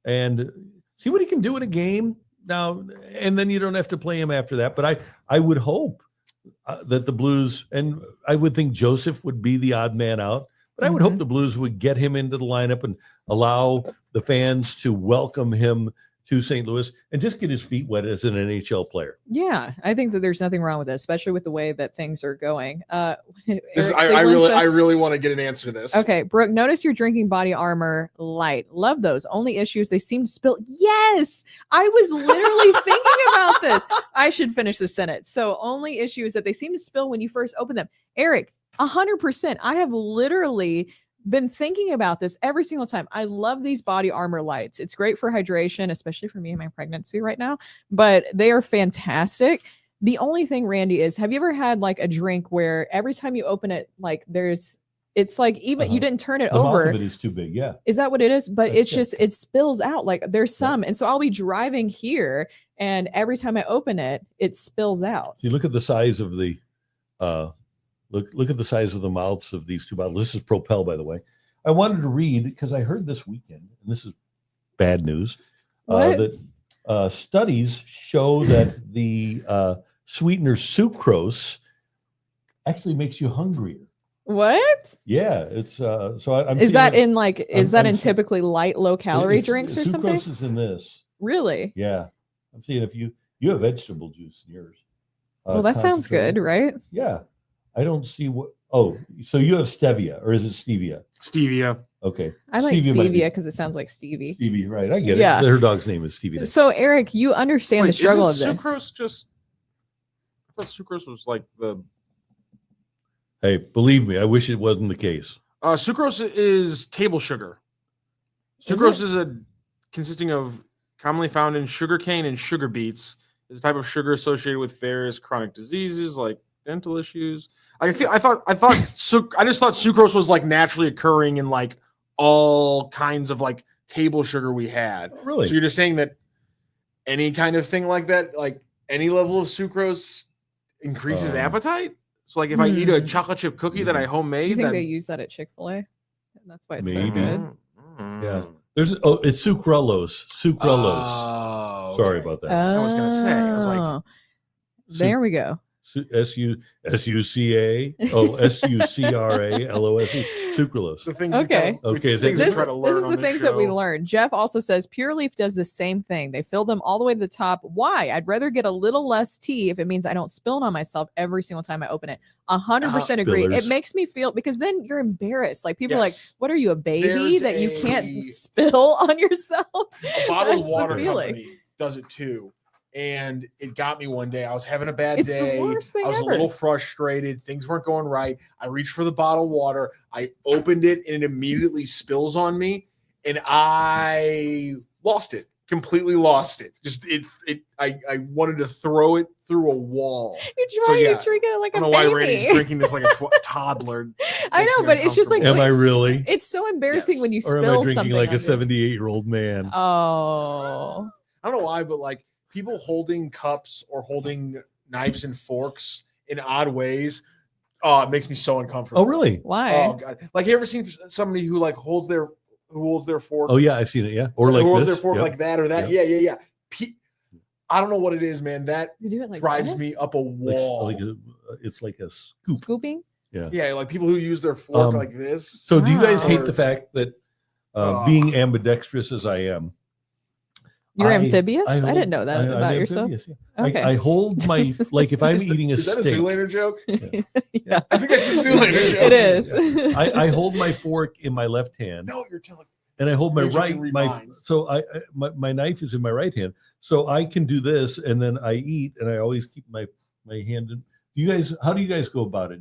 and see what he can do in a game now. And then you don't have to play him after that. But I would hope that the Blues, and I would think Joseph would be the odd man out, but I would hope the Blues would get him into the lineup and allow the fans to welcome him to St. Louis and just get his feet wet as an NHL player. Yeah, I think that there's nothing wrong with it, especially with the way that things are going. I really want to get an answer to this. Okay, Brooke, notice you're drinking Body Armor Light. Love those. Only issues, they seem to spill. Yes, I was literally thinking about this. I should finish the sentence. So only issue is that they seem to spill when you first open them. Eric, 100%. I have literally been thinking about this every single time. I love these Body Armor Lights. It's great for hydration, especially for me in my pregnancy right now, but they are fantastic. The only thing, Randy, is have you ever had like a drink where every time you open it, like it's like even you didn't turn it over. Mouth of it is too big. Yeah. Is that what it is? But it's just, it spills out. Like there's some. And so I'll be driving here and every time I open it, it spills out. See, look at the size of the, Look at the size of the mouths of these two bottles. This is Propel, by the way. I wanted to read because I heard this weekend, and this is bad news, that studies show that the sweetener sucrose actually makes you hungrier. What? Yeah, it's so. Is that in typically light, low calorie drinks or something? Sucrose is in this. Really? Yeah, I'm seeing if you have vegetable juice in yours. Well, that sounds good, right? Yeah. I don't see what. Oh, so you have stevia, or is it stevia? Stevia. Okay. I like stevia because it sounds like Stevie. Stevie, right? I get it. Her dog's name is Stevie. So, Eric, you understand the struggle of this. Sucrose just. I thought sucrose was like the. Hey, believe me, I wish it wasn't the case. Sucrose is table sugar. Sucrose is consisting of commonly found in sugarcane and sugar beets. It's a type of sugar associated with various chronic diseases like dental issues. I just thought sucrose was like naturally occurring in like all kinds of like table sugar we had. Really? So you're just saying that any kind of thing like that, like any level of sucrose increases appetite? So like if I eat a chocolate chip cookie that I homemade, You think then... they use that at Chick-fil-A? That's why it's so Maybe. good. Yeah. It's sucralose. Sucralose. Oh, Sorry about that. I was gonna say, I was like, Oh, there we go. S-U-C-A. Oh, S-U-C-R-A-L-O-S-E. Sucralose. the things Okay. Okay, is things that we This, try to learn this is on the this things that we show. learned. Jeff also says Pure Leaf does the same thing. They fill them all the way to the top. Why? I'd rather get a little less tea if it means I don't spill it on myself every single time I open it. 100% agree. Spillers. It makes me feel, because then you're embarrassed. Like people are like, Yes. what are you, a baby There's that you a- can't spill on yourself? A bottled That's the water feeling. company does it too. And it got me one day. I was having a bad It's the day. worst thing I was ever. a little frustrated. Things weren't going right. I reached for the bottled water. I opened it and it immediately spills on me. And I lost it. Completely lost it. Just I wanted to throw it through a wall. You're So, trying yeah, to drink it like I a don't know why baby. Randy's drinking this like a toddler. I Makes know, me but it's just like, Am I wait, really? it's so embarrassing Yes. when you Or am I spill drinking something. like a on 78-year-old man? Oh. I don't know why, but like people holding cups or holding knives and forks in odd ways, it makes me so uncomfortable. Oh, really? Why? Oh god! Like you ever seen somebody who like holds their fork? Oh, yeah, I've seen it. Yeah. Or like who holds this. their fork Yep. like that or that? Yep. Yeah. I don't know what it is, man. That You do it like drives that? me up a Like- wall. it's like a scoop. Scooping? Yeah, like people who use their fork Um, like this. So do you guys Wow. hate the fact that being ambidextrous as I am, You're I- amphibious? I, hold- didn't know that I'm about yourself. amphibious, yeah. Okay. I hold my, like if I'm eating a Is that a steak, Zoolander joke? Yeah. I think that's a Zoolander joke. It is. I hold my fork in my left hand No, you're telling. and I hold my Here's you right, can read my minds. so my knife is in my right hand. So I can do this and then I eat and I always keep my hand in. You guys, how do you guys go about it?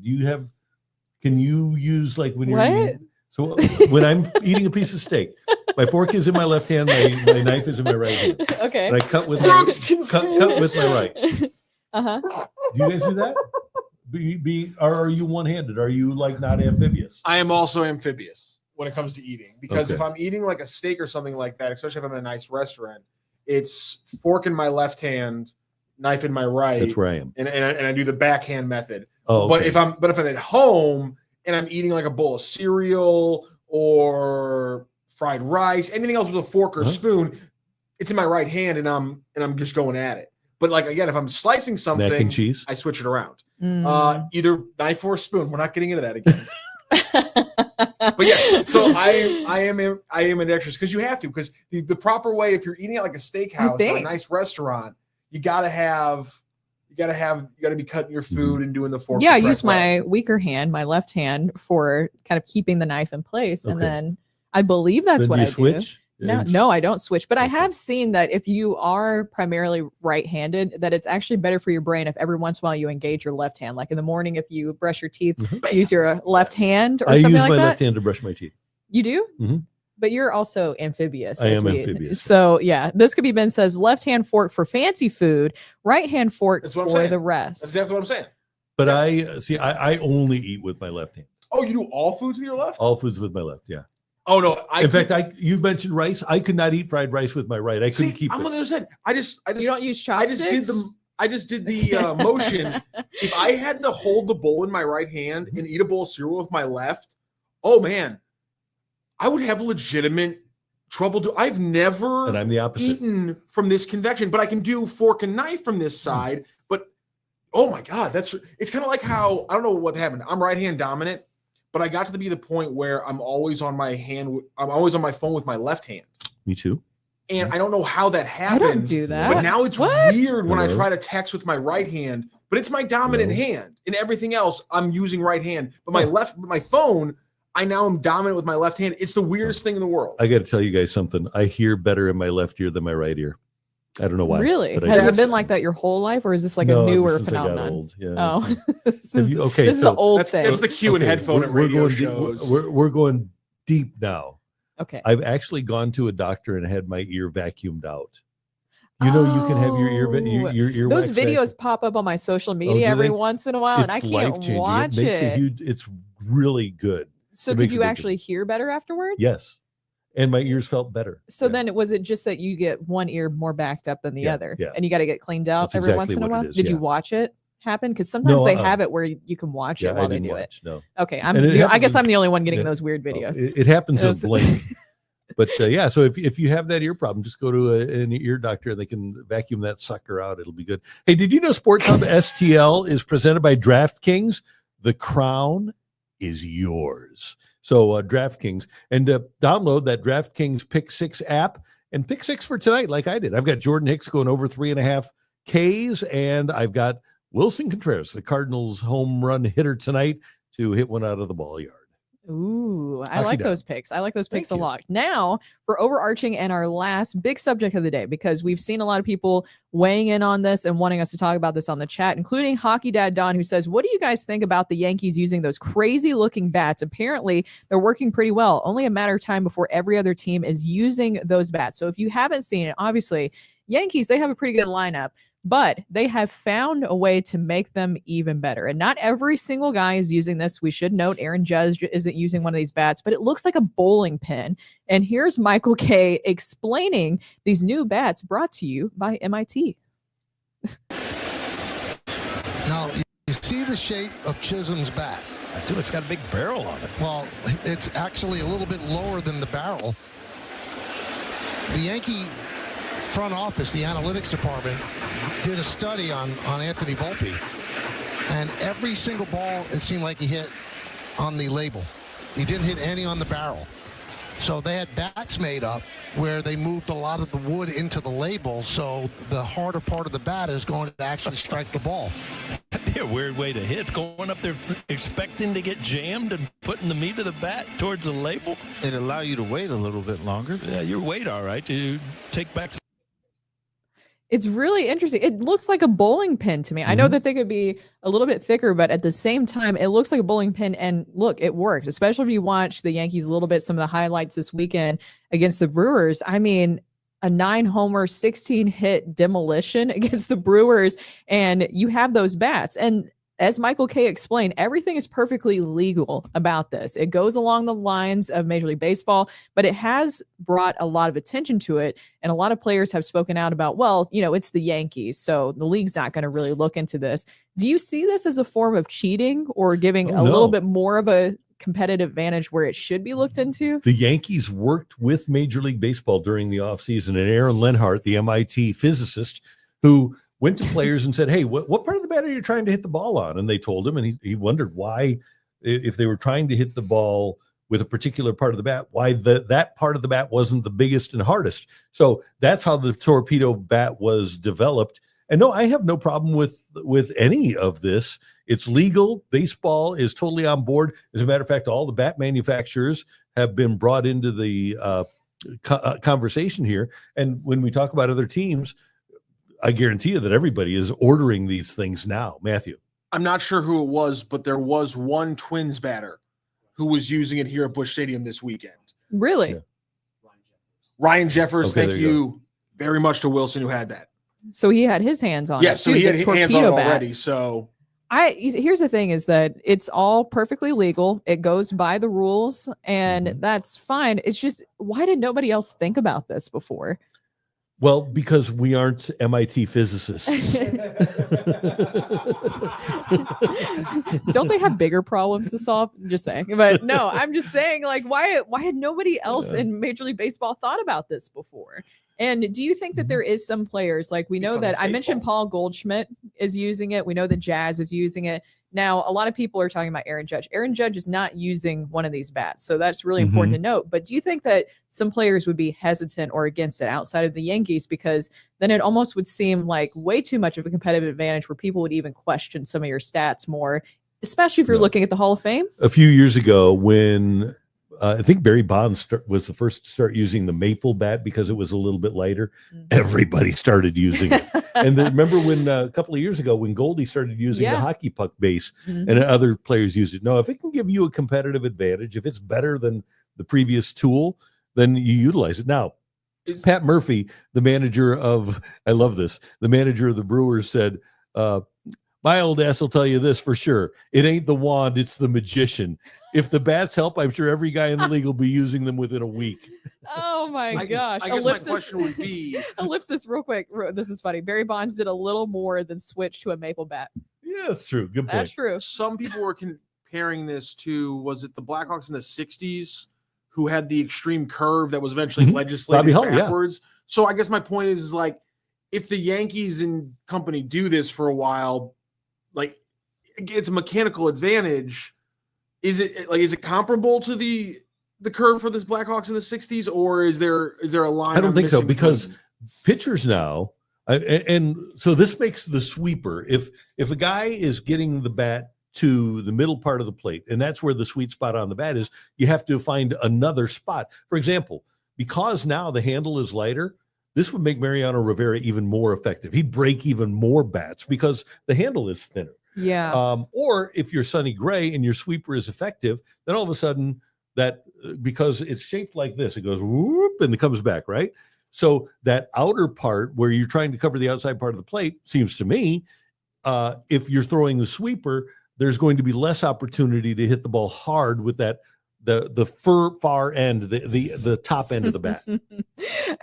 Can you use like when you're What? eating? So when I'm eating a piece of steak, my fork is in my left hand, my knife is in my right hand. Okay. And I cut with Brooke's cut with my right. Uh-huh. Do you guys do that? Or are you one-handed? Are you like not amphibious? I am also amphibious when it comes to eating because if Okay. I'm eating like a steak or something like that, especially if I'm in a nice restaurant, it's fork in my left hand, knife in my right, That's where I am. and I do the backhand method. Oh, But okay. if I'm at home and I'm eating like a bowl of cereal or fried rice, anything else with a fork or Uh-huh. spoon, it's in my right hand and I'm just going at it. But like again, if I'm slicing mac something, and cheese. I switch it around. Mm. Either knife or spoon. We're not getting into that again. But yes, so I am ambidextrous because you have to, because the proper way, if you're eating at like a steakhouse or a think. nice restaurant, you gotta be cutting your food and doing the fork. Yeah, the I correct use way. my weaker hand, my left hand, for kind of keeping the knife in place. And Okay. then I believe that's Then what you I do. switch? No, I don't switch. But I Okay. have seen that if you are primarily right-handed, that it's actually better for your brain if every once in a while you engage your left hand. Like in the morning, if you brush your teeth, use your left hand or I use something my like that. left hand to brush my teeth. You do? Mhm. But you're also amphibious. I as am amphibious. So yeah, this could be Ben says left hand fork for fancy food, right hand fork That's what I'm for saying. the That's rest. exactly what I'm saying. But I only eat with my left hand. Oh, you do all foods with your left? All foods with my left. Yeah. Oh no! In fact, you mentioned rice. I could not eat fried rice with my right. I couldn't keep I'm on it. the other side. I just You don't use I chopsticks. just did the motion. If I had to hold the bowl in my right hand and eat a bowl of cereal with my left, oh man, I would have legitimate trouble. I've never And I'm the opposite. eaten from this convection, but I can do fork and knife from this side. But oh my god, it's kind of like how, I don't know what happened. I'm right hand dominant, but I got to be the point where I'm always on my phone with my left hand. Me too. And I don't know how that I happened. don't do that. But now it's What? weird when I Hello? try to text with my right hand, but it's my dominant Hello? hand. In everything else, I'm using right hand. But Oh. my phone, I now am dominant with my left hand. It's the weirdest thing in the world. I got to tell you guys something. I hear better in my left ear than my right ear. I don't know why. Really? but I Has do. it been like that your whole life, or is this like No, a ever newer since I got phenomenon? old, yeah. Oh, this Have is, you- okay, this is so the old That's thing. the cue and headphone at radio going shows. Deep, we're going deep now. Okay. I've actually gone to a doctor and had my ear vacuumed out. You know, you can have your ear Those wax videos pop up on my social media do every they? once in a while, and I It's can't life-changing. watch It makes it. a huge. It's really good. So it could makes a you big actually hear better afterwards? Yes, and my ears felt better. So then was it just that you get one ear more backed up than the other, and you got to get cleaned out That's every once exactly in a what it while? is, Did you yeah. watch it happen? Because sometimes No, they have it where you can watch it while I they didn't do watch, it. no. Okay, And it I guess happens- I'm the only one getting yeah. those weird videos. It happens Those- a blink. But yeah, so if you have that ear problem, just go to an ear doctor and they can vacuum that sucker out. It'll be good. Hey, did you know Sports Hub STL is presented by DraftKings? The crown is yours. So DraftKings, and download that DraftKings Pick 6 app and pick 6 for tonight like I did. I've got Jordan Hicks going over 3.5 Ks, and I've got Wilson Contreras, the Cardinals home run hitter tonight, to hit one out of the ball yard. Ooh, I Hockey like down. those picks. I like those picks Thank a you. lot. Now, for overarching and our last big subject of the day, because we've seen a lot of people weighing in on this and wanting us to talk about this on the chat, including Hockey Dad Don, who says, what do you guys think about the Yankees using those crazy looking bats? Apparently, they're working pretty well. Only a matter of time before every other team is using those bats. So if you haven't seen it, obviously, Yankees, they have a pretty good lineup, but they have found a way to make them even better. And not every single guy is using this. We should note Aaron Judge isn't using one of these bats, but it looks like a bowling pin. And here's Michael K explaining these new bats brought to you by MIT. Now, you see the shape of Chisholm's bat. I do. It's got a big barrel on it. Well, it's actually a little bit lower than the barrel. The Yankee front office, the analytics department, did a study on Anthony Volpe, and every single ball it seemed like he hit on the label. He didn't hit any on the barrel. So they had bats made up where they moved a lot of the wood into the label, so the harder part of the bat is going to actually strike the ball. That'd be a weird way to hit. Going up there expecting to get jammed and putting the meat of the bat towards the label. It allow you to wait a little bit longer. Yeah, your weight, all right. You take back. It's really interesting. It looks like a bowling pin to me. I know that they could be a little bit thicker, but at the same time, it looks like a bowling pin. And look, it worked, especially if you watch the Yankees a little bit, some of the highlights this weekend against the Brewers. I mean, a 9-homer, 16-hit demolition against the Brewers, and you have those bats. And as Michael K explained, everything is perfectly legal about this. It goes along the lines of Major League Baseball, but it has brought a lot of attention to it. And a lot of players have spoken out about, well, you know, it's the Yankees, so the league's not going to really look into this. Do you see this as a form of cheating or giving a little bit more of a competitive advantage where it should be looked into? The Yankees worked with Major League Baseball during the offseason, and Aaron Lenhart, the MIT physicist, who went to players and said, hey, what part of the bat are you trying to hit the ball on? And they told him, and he wondered why, if they were trying to hit the ball with a particular part of the bat, why that part of the bat wasn't the biggest and hardest. So that's how the torpedo bat was developed. And no, I have no problem with any of this. It's legal. Baseball is totally on board. As a matter of fact, all the bat manufacturers have been brought into the conversation here. And when we talk about other teams, I guarantee you that everybody is ordering these things now. Matthew. I'm not sure who it was, but there was one Twins batter who was using it here at Busch Stadium this weekend. Really? Yeah. Ryan Jeffers, Okay, thank there you you very much to Wilson who had that. So he had his hands on it. Yes, so too, he had this hands on it torpedo bat. already. So Here's the thing is that it's all perfectly legal. It goes by the rules, and that's fine. It's just, why did nobody else think about this before? Well, because we aren't MIT physicists. Don't they have bigger problems to solve? I'm just saying. But no, I'm just saying, like, why had nobody else in Major League Baseball thought about this before? And do you think that there is some players, like we know Because that it's I mentioned Paul Goldschmidt is using it. We know that Jazz is using it. Now, a lot of people are talking about Aaron Judge. Aaron Judge is not using one of these bats. So that's really important to note. But do you think that some players would be hesitant or against it outside of the Yankees? Because then it almost would seem like way too much of a competitive advantage where people would even question some of your stats more, especially if you're looking at the Hall of Fame. A few years ago when I think Barry Bonds was the first to start using the maple bat because it was a little bit lighter. Everybody started using it. And then remember when a couple of years ago when Goldie started using the hockey puck base and other players used it. No, if it can give you a competitive advantage, if it's better than the previous tool, then you utilize it. Now, Pat Murphy, the manager of, I love this, the manager of the Brewers said, my old ass will tell you this for sure. It ain't the wand, it's the magician. If the bats help, I'm sure every guy in the league will be using them within a week. Oh my gosh. I guess my question would be ellipsis real quick. This is funny. Barry Bonds did a little more than switch to a maple bat. Yeah, that's true. Good point. That's true. some people were comparing this to, was it the Blackhawks in the 60s who had the extreme curve that was eventually legislated backwards? So I guess my point is like, if the Yankees and company do this for a while, like it's a mechanical advantage. Is it comparable to the curve for the Blackhawks in the 60s, or is there a line? I don't think so, because pitchers now, and so this makes the sweeper. If a guy is getting the bat to the middle part of the plate, and that's where the sweet spot on the bat is, you have to find another spot. For example, because now the handle is lighter, this would make Mariano Rivera even more effective. He'd break even more bats because the handle is thinner. Yeah. Or if you're Sonny Gray and your sweeper is effective, then all of a sudden that, because it's shaped like this, it goes whoop and it comes back, right? So that outer part where you're trying to cover the outside part of the plate, seems to me, if you're throwing the sweeper, there's going to be less opportunity to hit the ball hard with that the far end, the top end of the bat.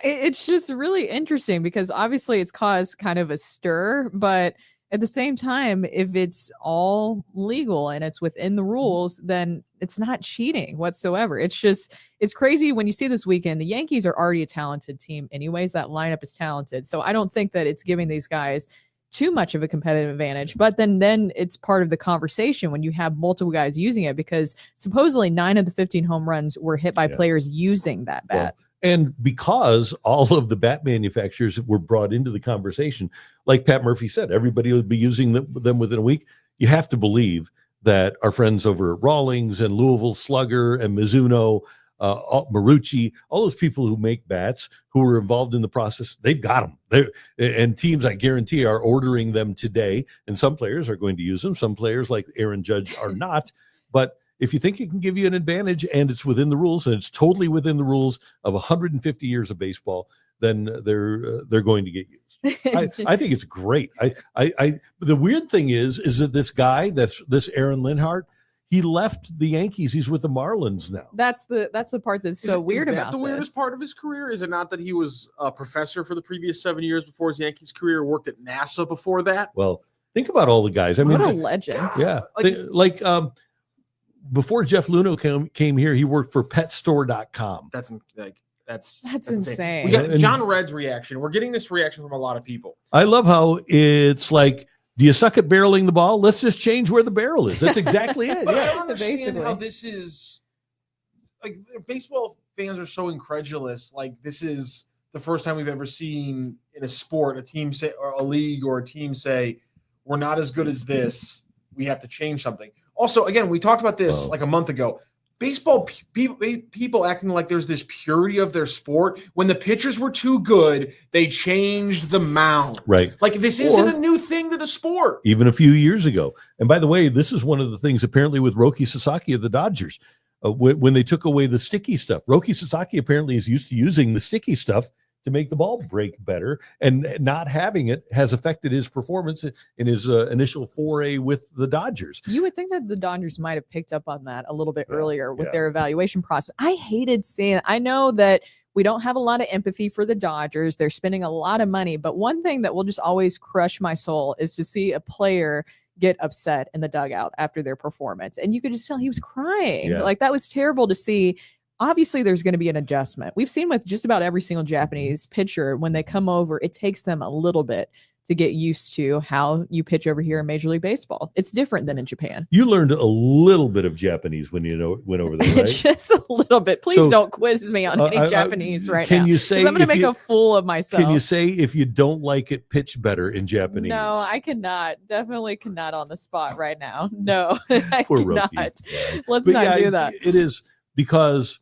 It's just really interesting because obviously it's caused kind of a stir, but at the same time, if it's all legal and it's within the rules, then it's not cheating whatsoever. It's crazy when you see this weekend. The Yankees are already a talented team anyways. That lineup is talented. So I don't think that it's giving these guys too much of a competitive advantage, but then it's part of the conversation when you have multiple guys using it, because supposedly 9 of the 15 home runs were hit by players using that bat. Well, and because all of the bat manufacturers were brought into the conversation, like Pat Murphy said, everybody would be using them within a week. You have to believe that our friends over at Rawlings and Louisville Slugger and Mizuno, Marucci, all those people who make bats, who are involved in the process, they've got them. And teams, I guarantee, are ordering them today. And some players are going to use them. Some players, like Aaron Judge, are not. But if you think it can give you an advantage and it's within the rules, and it's totally within the rules of 150 years of baseball, then they're going to get used. I think it's great. The weird thing is that this guy, this Aaron Linhart, he left the Yankees. He's with the Marlins now. That's the part that's so weird about the weirdest part of his career? Is it not that he was a professor for the previous 7 years before his Yankees career, worked at NASA before that? Well, think about all the guys. I mean, what a legend. Yeah. Before Jeff Luhnow came here, he worked for petstore.com. That's insane. We got John Red's reaction. We're getting this reaction from a lot of people. I love how it's like, do you suck at barreling the ball? Let's just change where the barrel is. That's exactly it. But Yeah. I don't understand how this is, like, baseball fans are so incredulous. Like, this is the first time we've ever seen in a sport a team say, or a league or a team say, we're not as good as this. We have to change something. Also, again, we talked about this like a month ago. Baseball people acting like there's this purity of their sport. When the pitchers were too good, they changed the mound. Right. Like, this isn't a new thing to the sport. Even a few years ago. And by the way, this is one of the things apparently with Roki Sasaki of the Dodgers. When they took away the sticky stuff, Roki Sasaki apparently is used to using the sticky stuff to make the ball break better, and not having it has affected his performance in his initial foray with the Dodgers. You would think that the Dodgers might have picked up on that a little bit earlier with their evaluation process. I hated seeing, I know that we don't have a lot of empathy for the Dodgers. They're spending a lot of money, but one thing that will just always crush my soul is to see a player get upset in the dugout after their performance. And you could just tell he was crying. Yeah. Like, that was terrible to see. Obviously, there's going to be an adjustment. We've seen with just about every single Japanese pitcher, when they come over, it takes them a little bit to get used to how you pitch over here in Major League Baseball. It's different than in Japan. You learned a little bit of Japanese when you went over there, right? Just a little bit. Please don't quiz me on any Japanese right now. Can you say, I'm going to make a fool of myself. Can you say, if you don't like it, pitch better in Japanese? No, I cannot. Definitely cannot on the spot right now. No, I Poor cannot. Roki. Let's But not do that. It is because,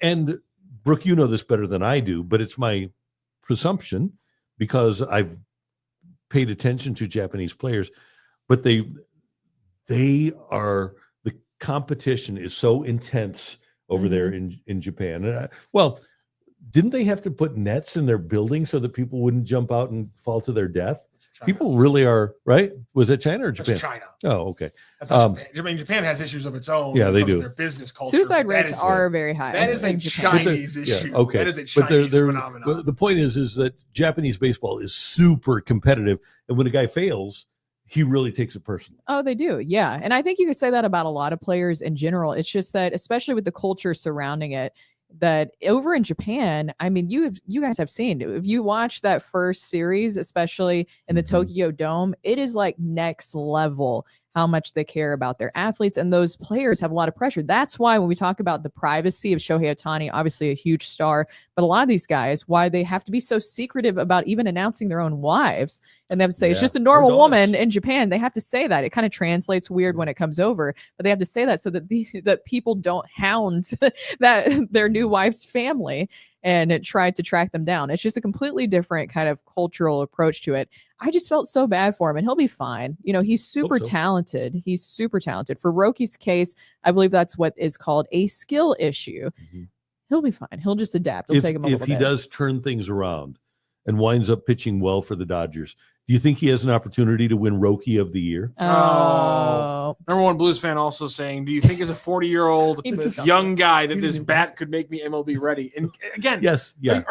and Brooke, you know this better than I do, but it's my presumption because I've paid attention to Japanese players, but the competition is so intense over there in Japan. And didn't they have to put nets in their building so that people wouldn't jump out and fall to their death? People really are, right? Was it China or Japan? That's China. Oh, okay. That's not Japan. I mean, Japan has issues of its own. Yeah, when it they comes to do. Their business culture. Suicide but that rates is are very high. That is a in Japan. Chinese issue. Yeah, okay. That is a Chinese phenomenon. But the point is that Japanese baseball is super competitive, and when a guy fails, he really takes it personally. Oh, they do. Yeah. And I think you could say that about a lot of players in general. It's just that, especially with the culture surrounding it, that over in Japan, I mean, you guys have seen, if you watch that first series, especially in the Tokyo Dome, it is like next level how much they care about their athletes, and those players have a lot of pressure. That's why when we talk about the privacy of Shohei Ohtani, obviously a huge star, but a lot of these guys, why they have to be so secretive about even announcing their own wives, and they have to say it's just a normal woman in Japan. They have to say that. It kind of translates weird when it comes over, but they have to say that so that that people don't hound that their new wife's family and try to track them down. It's just a completely different kind of cultural approach to it. I just felt so bad for him, and he'll be fine. You know, he's super talented. He's super talented. For Roki's case, I believe that's what is called a skill issue. He'll be fine. He'll just adapt. It'll take him a little bit. If he does turn things around and winds up pitching well for the Dodgers, do you think he has an opportunity to win Rookie of the Year? Oh. Number one Blues fan also saying, do you think as a 40-year-old young guy that this bat could make me MLB ready? And again, yes, yeah.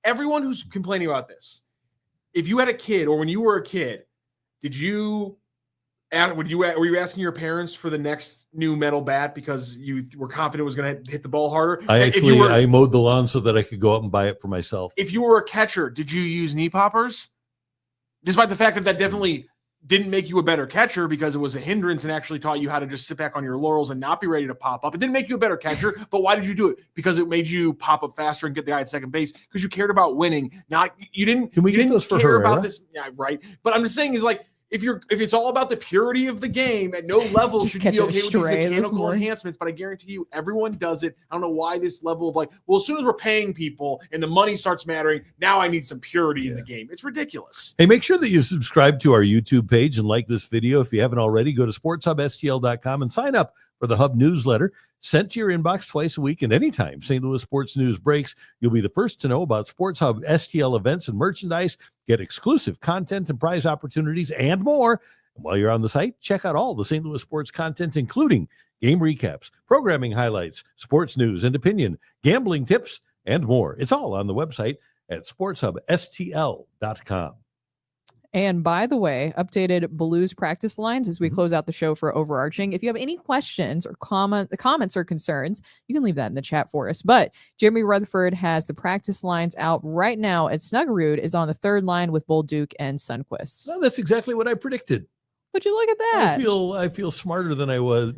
Everyone who's complaining about this, if you had a kid or when you were a kid, were you asking your parents for the next new metal bat because you were confident it was going to hit the ball harder? I mowed the lawn so that I could go out and buy it for myself. If you were a catcher, did you use knee poppers? Despite the fact that definitely didn't make you a better catcher because it was a hindrance and actually taught you how to just sit back on your laurels and not be ready to pop up. It didn't make you a better catcher, but why did you do it? Because it made you pop up faster and get the guy at second base because you cared about winning. You didn't. Can we get those for her? About this, yeah, right. But I'm just saying is like if it's all about the purity of the game, at no level should you be okay with these mechanical enhancements. But I guarantee you, everyone does it. I don't know why this level of like, well, as soon as we're paying people and the money starts mattering, now I need some purity in the game. It's ridiculous. Hey, make sure that you subscribe to our YouTube page and like this video. If you haven't already, go to sportshubstl.com and sign up for the Hub newsletter sent to your inbox twice a week. And anytime St. Louis sports news breaks, you'll be the first to know about Sports Hub STL events and merchandise, get exclusive content and prize opportunities and more. And while you're on the site, check out all the St. Louis sports content, including game recaps, programming highlights, sports news and opinion, gambling tips, and more. It's all on the website at sportshubstl.com. And by the way, updated Blues practice lines as we close out the show for overarching. If you have any questions or comments or concerns, you can leave that in the chat for us. But Jeremy Rutherford has the practice lines out right now. And Snuggerud is on the third line with Bolduc and Sundquist. No, that's exactly what I predicted. Would you look at that? I feel smarter than I was.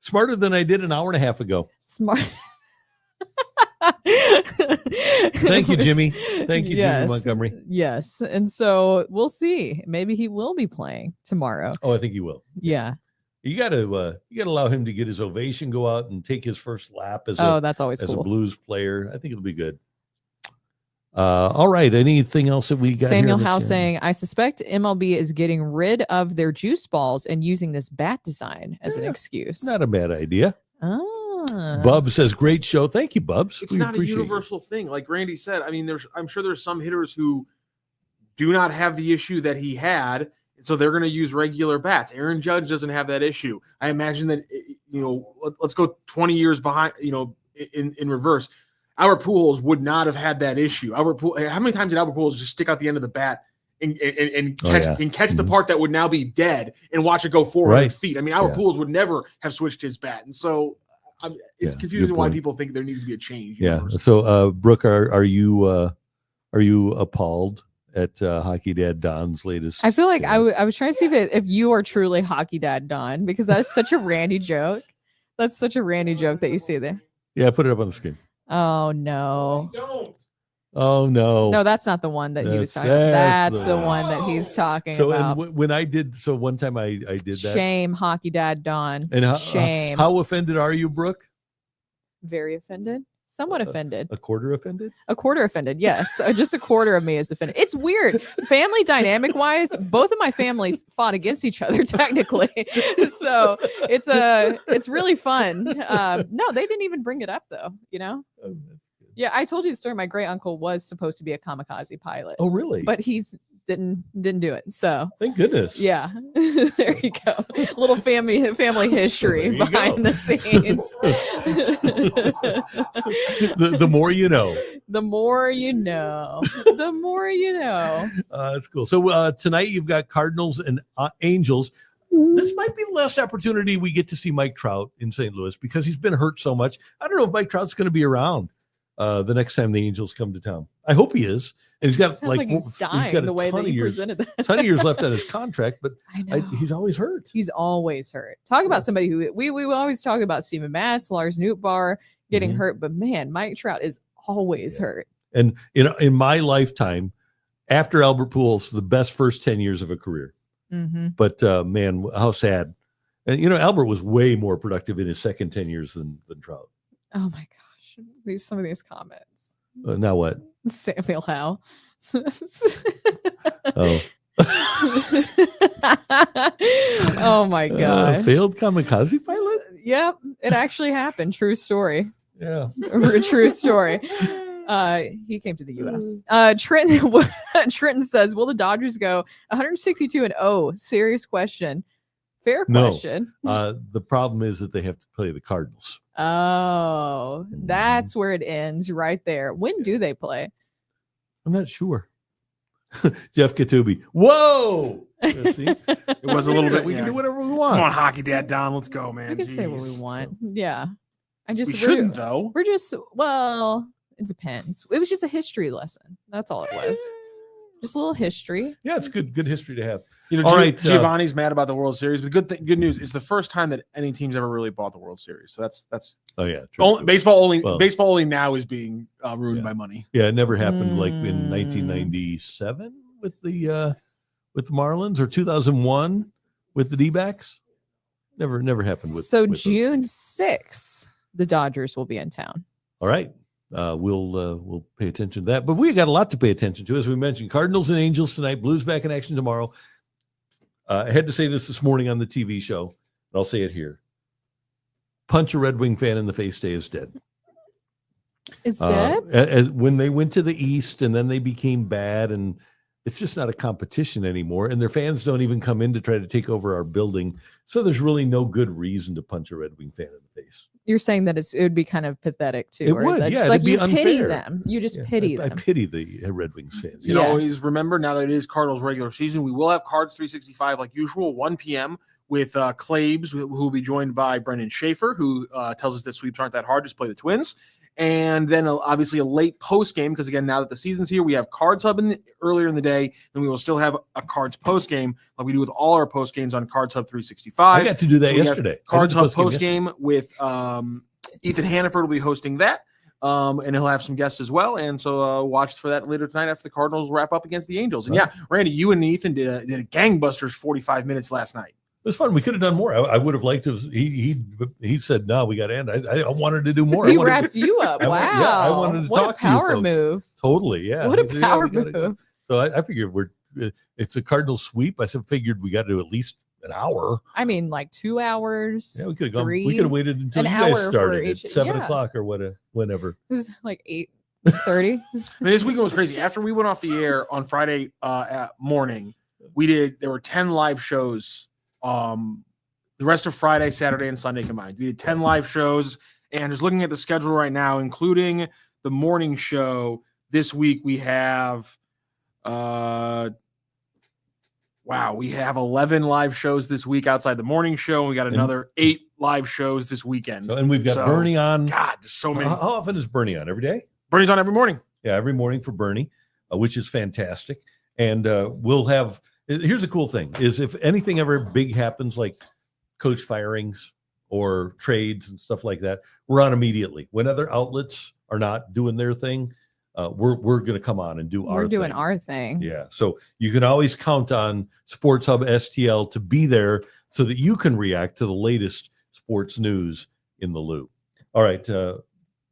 Smarter than I did an hour and a half ago. Smart. Thank you, Jimmy. Thank you, Jimmy Montgomery. Yes. And so we'll see. Maybe he will be playing tomorrow. Oh, I think he will. Yeah. You gotta allow him to get his ovation, go out and take his first lap as that's always as cool. a Blues player. I think it'll be good. All right. Anything else that we got? Samuel House saying, I suspect MLB is getting rid of their juice balls and using this bat design as an excuse. Not a bad idea. Oh. Bub says, great show. Thank you, Bubs. It's not a universal thing. Like Randy said, I mean, I'm sure there's some hitters who do not have the issue that he had, so they're going to use regular bats. Aaron Judge doesn't have that issue. I imagine that, let's go 20 years behind, in reverse. Albert Pujols would not have had that issue. How many times did Albert Pujols just stick out the end of the bat and catch the part that would now be dead and watch it go 400 feet? I mean, Albert Pujols would never have switched his bat. And so it's confusing why people think there needs to be a change. Yeah. So, Brooke, are you appalled at Hockey Dad Don's latest? I feel like I was trying to see if you are truly Hockey Dad Don, because that's such a Randy joke. That's such a Randy joke that you see there. Yeah, put it up on the screen. Oh no. Don't. Oh no. No, that's not the one that he was talking about. That's the one that he's talking about. And when I did, one time I did that. Shame, Hockey Dad Don. And shame. How offended are you, Brooke? Very offended. Somewhat offended. A quarter offended? A quarter offended, yes. Just a quarter of me is offended. It's weird. Family dynamic wise, both of my families fought against each other technically. So it's really fun. No, they didn't even bring it up though, Yeah, I told you the story. My great uncle was supposed to be a kamikaze pilot. Oh, really? But he's didn't do it. So Thank goodness. yeah, there you go. A little family history There you behind go. the scenes. the more you know. The more you know. The more you know. That's cool. So tonight you've got Cardinals and Angels. This might be the last opportunity we get to see Mike Trout in St. Louis because he's been hurt so much. I don't know if Mike Trout's going to be around the next time the Angels come to town. I hope he is. And he's got He's dying the way that he presented that. ton of years left on his contract, but he's always hurt. He's always hurt. Talk about somebody who we always talk about Steven Matz, Lars Nootbaar getting hurt, but man, Mike Trout is always hurt. And in my lifetime, after Albert Pujols, the best first 10 years of a career. But man, how sad. And Albert was way more productive in his second 10 years than Trout. Oh my gosh. Some of these comments. Now what? Samuel Howe. Oh. Oh my god. Failed kamikaze pilot? Yep. It actually happened. True story. Yeah. True story. He came to the U.S. Trenton says, will the Dodgers go 162-0? Serious question. Fair question. No. The problem is that they have to play the Cardinals. Oh, that's where it ends right there. When do they play? I'm not sure. Jeff Katubi. Whoa! It was a little bit. We can do whatever we want. Come on, Hockey Dad Don. Let's go, man. We can say what we want. Yeah. We shouldn't, though. We're just, it depends. It was just a history lesson. That's all it was. Just a little history. Yeah, it's good history to have. All right, Giovanni's mad about the World Series, but good news. It's the first time that any team's ever really bought the World Series. So that's. Oh yeah, true. Baseball only now is being ruined by money. Yeah, it never happened like in 1997 with the Marlins or 2001 with the D-backs. Never happened with. So June 6th, the Dodgers will be in town. All right. We'll pay attention to that, but we got a lot to pay attention to. As we mentioned, Cardinals and Angels tonight, Blues back in action tomorrow. I had to say this morning on the TV show, and I'll say it here. Punch a Red Wing fan in the face day is dead. It's dead? When they went to the East and then they became bad, and it's just not a competition anymore, and their fans don't even come in to try to take over our building. So there's really no good reason to punch a Red Wing fan in the face. You're saying that it would be kind of pathetic too. It would, yeah. Like it'd be unfair. Pity them. You just pity them. I pity the Red Wings fans. You always remember, now that it is Cardinals regular season, we will have Cards 365 like usual, 1 p.m. with Claibs, who will be joined by Brendan Schaefer, who tells us that sweeps aren't that hard, just play the Twins. And then obviously a late post game, because again, now that the season's here, we have Cards Hub earlier in the day, and we will still have a Cards post game like we do with all our post games on Cards Hub 365. I got to do that yesterday. Cards Hub post game with Ethan Hannaford will be hosting that, and he'll have some guests as well. And so watch for that later tonight after the Cardinals wrap up against the Angels. And Randy, you and Ethan did a gangbusters 45 minutes last night. It was fun. We could have done more. I would have liked to. He said, "No, we got to end." I wanted to do more. He wrapped you up. Wow! I wanted to talk to you. What a power move! Totally, yeah. What a power move! So I figured it's a Cardinal sweep. I figured we got to do at least an hour. I mean, like 2 hours. Yeah, we could have gone. We could have waited until you guys started at 7 o'clock or whenever. It was like 8:30. This weekend was crazy. After we went off the air on Friday morning, there were 10 live shows. The rest of Friday, Saturday, and Sunday combined. We did 10 live shows, and just looking at the schedule right now, including the morning show this week, we have we have 11 live shows this week outside the morning show, and we got another 8 live shows this weekend. And we've got Bernie on. God, just so many. How often is Bernie on? Every day? Bernie's on every morning. Yeah, every morning for Bernie, which is fantastic. And we'll have. Here's the cool thing is if anything ever big happens, like coach firings or trades and stuff like that, we're on immediately. When other outlets are not doing their thing, we're going to come on and do our thing. We're doing our thing. Yeah. So you can always count on Sports Hub STL to be there so that you can react to the latest sports news in the loop. All right.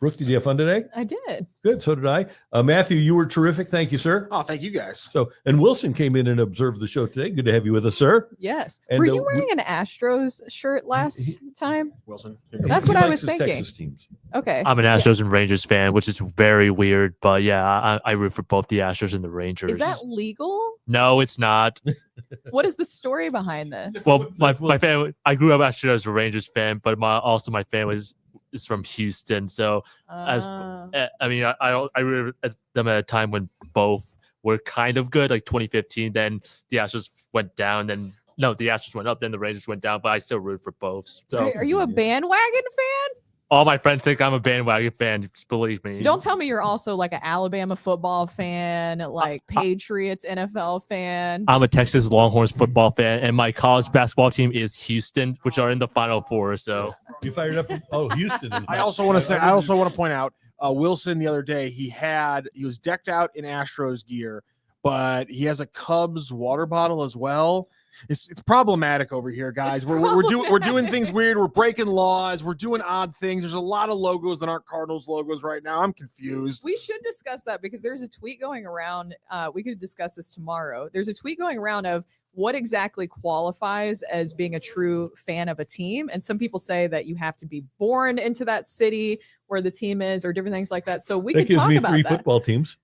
Brooke, did you have fun today? I did. Good. So did I. Matthew, you were terrific. Thank you, sir. Oh, thank you guys. So, and Wilson came in and observed the show today. Good to have you with us, sir. Yes. And, were you wearing an Astros shirt last time? Wilson. That's what I was likes his thinking. Texas teams. Okay. I'm an Astros and Rangers fan, which is very weird. But yeah, I root for both the Astros and the Rangers. Is that legal? No, it's not. What is the story behind this? Well, my family, I grew up actually as a Rangers fan, but my family is from Houston. So I root at them at a time when both were kind of good, like 2015. Then the Astros went down. The Astros went up. Then the Rangers went down. But I still root for both. So Are you a bandwagon fan? all my friends think I'm a bandwagon fan. Just believe me. Don't tell me you're also like an Alabama football fan, like Patriots NFL fan. I'm a Texas Longhorns football fan, and my college basketball team is Houston, which are in the Final Four. So you fired up. Oh, Houston. I also want to point out Wilson the other day. He was decked out in Astros gear, but he has a Cubs water bottle as well. It's problematic over here, guys. We're doing things weird. We're breaking laws. We're doing odd things. There's a lot of logos that aren't Cardinals logos right now. I'm confused. We should discuss that because there's a tweet going around. We could discuss this tomorrow. There's a tweet going around of what exactly qualifies as being a true fan of a team. And some people say that you have to be born into that city where the team is or different things like that. So we could talk about that. That gives me 3 football teams.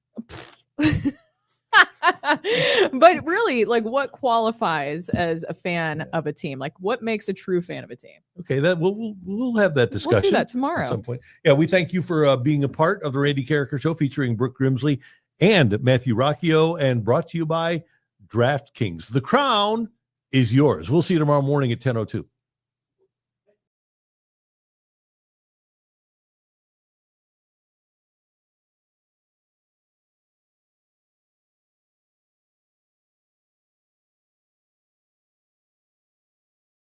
But really, like, what qualifies as a fan of a team? Like, what makes a true fan of a team? Okay, that we'll have that discussion. We'll do that tomorrow at some point. Yeah, we thank you for being a part of the Randy Karraker Show featuring Brooke Grimsley and Matthew Rocchio, and brought to you by DraftKings. The crown is yours. We'll see you tomorrow morning at 10:02.